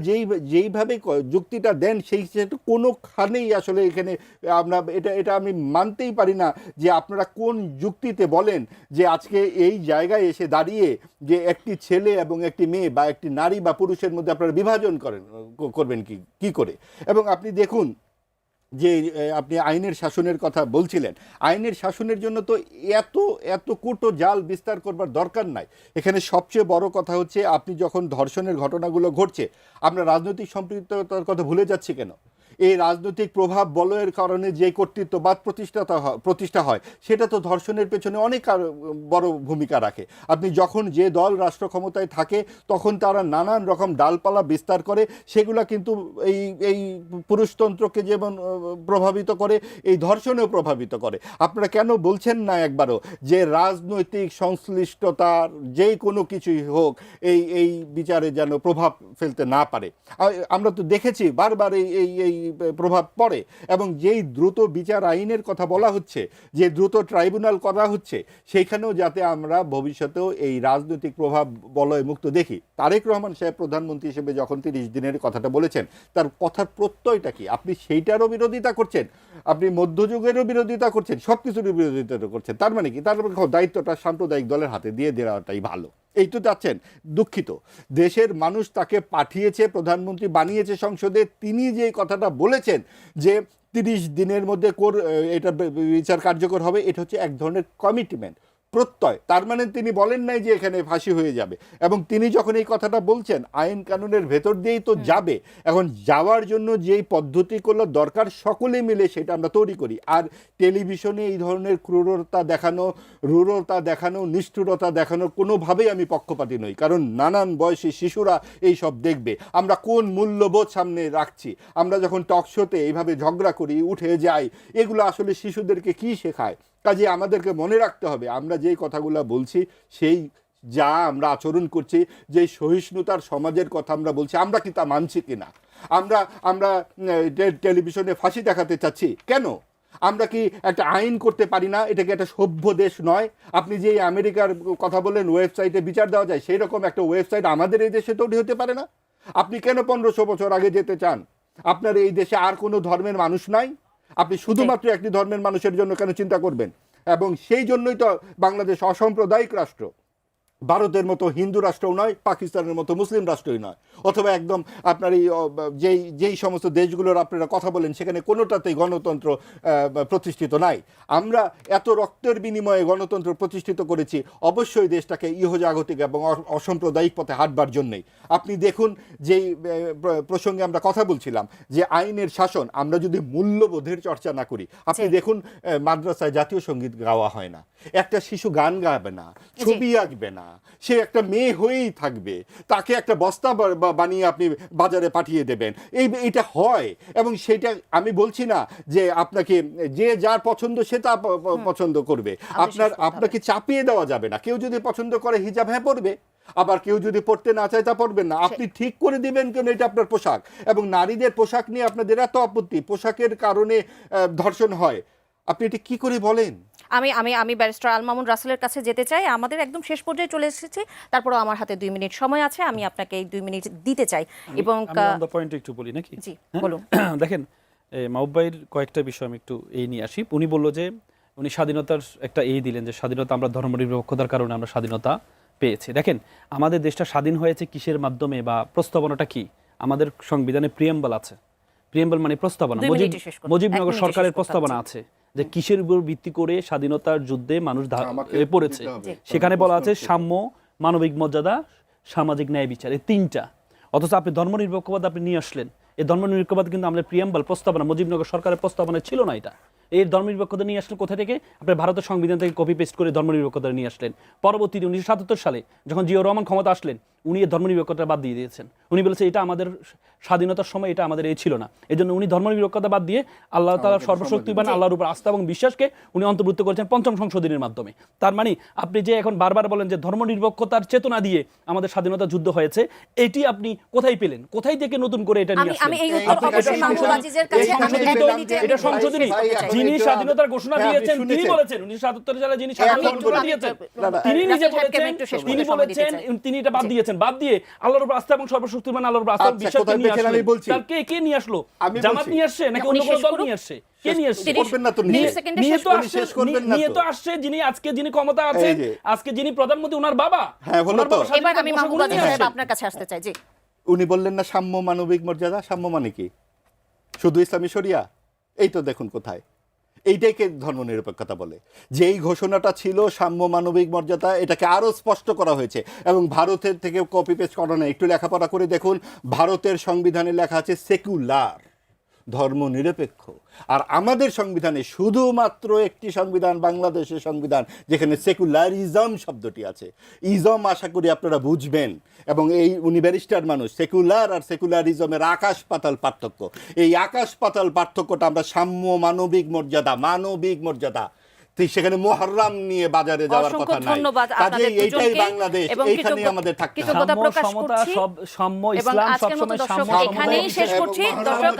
যেইভাবে যুক্তিটা দেন সেই সেটা কোনোখানেই আসলে এখানে আমরা এটা আমি মানতেই পারি না যে আপনারা কোন যুক্তিতে বলেন যে আজকে এই জায়গায় এসে দাঁড়িয়ে যে একটি ছেলে এবং একটি মেয়ে বা একটি নারী বা পুরুষের মধ্যে আপনারা বিভাজন করবেন কি করে? এবং আপনি দেখুন যে আপনি আইনের শাসনের কথা বলছিলেন, আইনের শাসনের জন্য তো এত কুটো জাল বিস্তার করবার দরকার নাই। এখানে সবচেয়ে বড় কথা হচ্ছে আপনি যখন ধর্ষণের ঘটনাগুলো ঘটছে আমরা রাজনৈতিক সম্পৃক্ততার কথা ভুলে যাচ্ছি কেন? এই রাজনৈতিক প্রভাব বলয়ের কারণে যে কর্তৃত্ববাদ প্রতিষ্ঠা হয় সেটা তো ধর্ষণের পেছনে অনেক বড় ভূমিকা রাখে। আপনি যখন যে দল রাষ্ট্র ক্ষমতায় থাকে তখন তারা নানান রকম ডালপালা বিস্তার করে, সেগুলা কিন্তু এই পুরুষতন্ত্রকে যেমন প্রভাবিত করে এই ধর্ষণেও প্রভাবিত করে। আপনারা কেন বলছেন না একবারও যে রাজনৈতিক সংশ্লিষ্টতার যে কোনো কিছুই হোক এই বিচারে যেন প্রভাব ফেলতে না পারে? আমরা তো দেখেছি বারবার এই প্রভাব পড়ে, এবং যেই দ্রুত বিচার আইনের কথা বলা হচ্ছে, যে দ্রুত ট্রাইব্যুনাল করা হচ্ছে, সেইখানেও যাতে আমরা ভবিষ্যতেও এই রাজনৈতিক প্রভাব বলয় মুক্ত দেখি। তারেক রহমান সাহেব প্রধানমন্ত্রী হিসেবে যখন 30 দিনের কথাটা বলেছেন তার কথার প্রত্যয়টা কি? আপনি সেইটারও বিরোধিতা করছেন, আপনি মধ্যযুগেরও বিরোধিতা করছেন, সব কিছুরই বিরোধিতা করছেন। তার মানে কি? তার দায়িত্বটা সাম্প্রদায়িক দলের হাতে দিয়ে দেওয়াটাই ভালো। এই তো চাচ্ছেন। দুঃখিত, দেশের মানুষ তাকে পাঠিয়েছে, প্রধানমন্ত্রী বানিয়েছে সংসদে, তিনি যে কথাটা বলেছেন যে 30 দিনের মধ্যে এটা বিচার কার্যকর হবে, এটা হচ্ছে এক ধরনের কমিটমেন্ট, প্রত্যয়। তার মানে তিনি বলেন নাই যে এখানে ফাঁসি হয়ে যাবে। এবং তিনি যখন এই কথাটা বলছেন আইন কানুনের ভেতর দিয়েই তো যাবে। এখন যাওয়ার জন্য যেই পদ্ধতিগুলো দরকার সকলে মিলে সেটা আমরা তৈরি করি। আর টেলিভিশনে এই ধরনের ক্রূরতা দেখানো, নিষ্ঠুরতা দেখানো কোনোভাবেই আমি পক্ষপাতী নই, কারণ নানান বয়সী শিশুরা এই সব দেখবে। আমরা কোন মূল্যবোধ সামনে রাখছি? আমরা যখন টক শোতে এইভাবে ঝগড়া করি, উঠে যাই, এগুলো আসলে শিশুদেরকে কি শেখায়? কাজে আমাদেরকে মনে রাখতে হবে আমরা যেই কথাগুলো বলছি, সেই যা আমরা আচরণ করছি, যে সহিষ্ণুতার সমাজের কথা আমরা বলছি, আমরা কি তা মানছি কিনা? আমরা টেলিভিশনে ফাঁসি দেখাতে চাচ্ছি কেন? আমরা কি একটা আইন করতে পারি না? এটা কি একটা সভ্য দেশ নয়? আপনি যে আমেরিকার কথা বললেন ওয়েবসাইটে বিচার দেওয়া যায়, সেই রকম একটা ওয়েবসাইট আমাদের এই দেশে তৈরি হতে পারে না? আপনি কেন 1500 বছর আগে যেতে চান? আপনার এই দেশে আর কোনো ধর্মের মানুষ নাই? আপনি শুধুমাত্র একটি ধর্মের মানুষের জন্য কেন চিন্তা করবেন? এবং সেই জন্যই তো বাংলাদেশ অসাম্প্রদায়িক রাষ্ট্র, ভারতের মতো হিন্দু রাষ্ট্রও নয়, পাকিস্তানের মতো মুসলিম রাষ্ট্রই নয়, অথবা একদম আপনার যেই সমস্ত দেশগুলোর আপনারা কথা বলেন সেখানে কোনোটাতেই গণতন্ত্র প্রতিষ্ঠিত নাই। আমরা এত রক্তের বিনিময়ে গণতন্ত্র প্রতিষ্ঠিত করেছি অবশ্যই দেশটাকে ইহজাগতিক এবং অসাম্প্রদায়িক পথে হাঁটবার জন্যই। আপনি দেখুন যেই প্রসঙ্গে আমরা কথা বলছিলাম যে আইনের শাসন, আমরা যদি মূল্যবোধের চর্চা না করি, আপনি দেখুন মাদ্রাসায় জাতীয় সঙ্গীত গাওয়া হয় না, একটা শিশু গান গাবে না, ছবি আঁকবে না, সে একটা মেয়ে হয়েই থাকবে, তাকে একটা বস্তা বানিয়ে আপনি বাজারে পাঠিয়ে দেবেন, এইটা হয়। এবং সেটা আমি বলছি না যে আপনাকে যে যার পছন্দ সে তা পছন্দ করবে, আপনাকে চাপিয়ে দেওয়া যাবে না। কেউ যদি পছন্দ করে হিজাব, হ্যাঁ পরবে, আবার কেউ যদি পড়তে না চায় তা পড়বেন না। আপনি ঠিক করে দিবেন কেন এটা আপনার পোশাক। এবং নারীদের পোশাক নিয়ে আপনাদের এত আপত্তি, পোশাকের কারণে ধর্ষণ হয়, আপনি এটা কি করে বলেন? আমি ব্যারিস্টার আল মামুন রাসেলের কাছে যেতে চাই। আমাদের একদম শেষ পর্যায়ে চলে এসেছি, তারপরও আমার হাতে 2 মিনিট সময় আছে, আমি আপনাকে এই 2 মিনিট দিতে চাই। এবং পয়েন্ট একটু বলি নাকি? জি বলুন। দেখেন, মাহবুব ভাইয়ের কয়েকটা বিষয় আমি একটু এই নিয়ে আসি। উনি বললো যে উনি স্বাধীনতার একটা দিলেন যে স্বাধীনতা, আমরা ধর্মনিরপেক্ষতার কারণে আমরা স্বাধীনতা পেয়েছি। দেখেন, আমাদের দেশটা স্বাধীন হয়েছে কিসের মাধ্যমে বা প্রস্তাবনাটা কি? আমাদের সংবিধানে প্রিয়েম্বল আছে। প্রিয়েম্বল মানে প্রস্তাবনা, মুজিবনগর সরকারের প্রস্তাবনা আছে যে কিসের উপর ভিত্তি করে স্বাধীনতার যুদ্ধে মানুষ পড়েছে। সেখানে বলা আছে সাম্য, মানবিক মর্যাদা, সামাজিক ন্যায় বিচার, এই 3টা। অথচ আপনি ধর্মনিরপেক্ষবাদ আপনি নিয়ে আসলেন। এই ধর্মনিরপেক্ষবাদ কিন্তু আমাদের প্রিয়েম্বল প্রস্তাবনা, মুজিবনগর সরকারের প্রস্তাবনা ছিল না। এটা এই ধর্মনিরপেক্ষতা নিয়ে আসলেন কোথা থেকে? আপনার ভারতের সংবিধান থেকে কপি পেস্ট করে ধর্মনিরপেক্ষতা নিয়ে আসলেন। পরবর্তীতে 1977 সালে যখন জিয়াউর রহমান ক্ষমতা আসলেন, উনি এই ধর্মনিরপেক্ষতা বাদ দিয়ে দিয়েছেন। উনি বলেছেন এটা আমাদের স্বাধীনতার সময় এটা আমাদের এই ছিল না, এই জন্য উনি ধর্মনিরপেক্ষতা বাদ দিয়ে আল্লাহ তাআলা সর্বশক্তিমান আল্লাহর উপর আস্থা এবং বিশ্বাসকে উনি অন্তর্ভুক্ত করেছেন পঞ্চম সংশোধনীর মাধ্যমে। তার মানে আপনি যে এখন বারবার বলেন যে ধর্মনিরপেক্ষতার চেতনা দিয়ে আমাদের স্বাধীনতা যুদ্ধ হয়েছে, এটি আপনি কোথায় পেলেন, কোথায় থেকে নতুন করে এটা নিয়ে আসলেন? আমি এই উত্তর অবশ্যই মাহমুদ আজিজের কাছে আমি এক মিনিটে এটা সংশোধনী, যিনি স্বাধীনতার ঘোষণা দিয়েছেন তিনি বলেছেন 1977 সালে যিনি স্বাধীনতার ঘোষণা দিয়েছেন তিনি নিজে বলেছেন, তিনি এটা বাদ দিয়েছেন, বাদ দিয়ে আল্লাহর উপর আস্থা এবং সর্বশক্তিমান আল্লাহর উপর আস্থা এবং বিশ্বাসকে নিয়ে আসলেন। তার কে নিয়ে আসলো? জামাত নিয়ে আসছে নাকি অন্য কোনো দল নিয়ে আসছে? কে নিয়ে আসছে? নিয়ে তো আসছে যিনি ক্ষমতা আছে, আজকে যিনি প্রধানমন্ত্রী, ওনার বাবা। এবার আমি মাহমুদ আজিজ সাহেব আপনার কাছে আসতে চাই। জি, উনি বললেন না সাম্য মানবিক মর্যাদা, সাম্য মানে কি? শুধু ইসলামী শরিয়া? এই তো দেখুন কোথায়, এইটাকে ধর্মনিরপেক্ষতা বলে। যেই ঘোষণাটা ছিল সাম্য মানবিক মর্যাদা, এটাকে আরো স্পষ্ট করা হয়েছে এবং ভারতের থেকে কপি পেস্ট করা নেই। একটু লেখাপড়া করে দেখুন, ভারতের সংবিধানে লেখা আছে সেকুলার, ধর্মনিরপেক্ষ। আর আমাদের সংবিধানে শুধুমাত্র একটি সংবিধান, বাংলাদেশের সংবিধান, যেখানে সেকুলারিজম শব্দটি আছে। ইজম আশা করি আপনারা বুঝবেন, এবং এই উনি ব্যারিস্টার মানুষ। সেকুলার আর সেকুলারিজমের আকাশ পাতাল পার্থক্য। এই আকাশ পাতাল পার্থক্যটা আমরা সাম্য মানবিক মর্যাদা সেখানে মুহররম নিয়ে বাজারে যাওয়ার কথা নাই। কাজেই এইটাই বাংলাদেশ, এইখানে আমাদের থাকতে হবে। সাম্য, সমতা, সব সাম্য, ইসলাম সবসময় সাম্য। এখানেই শেষ করছি দর্শক।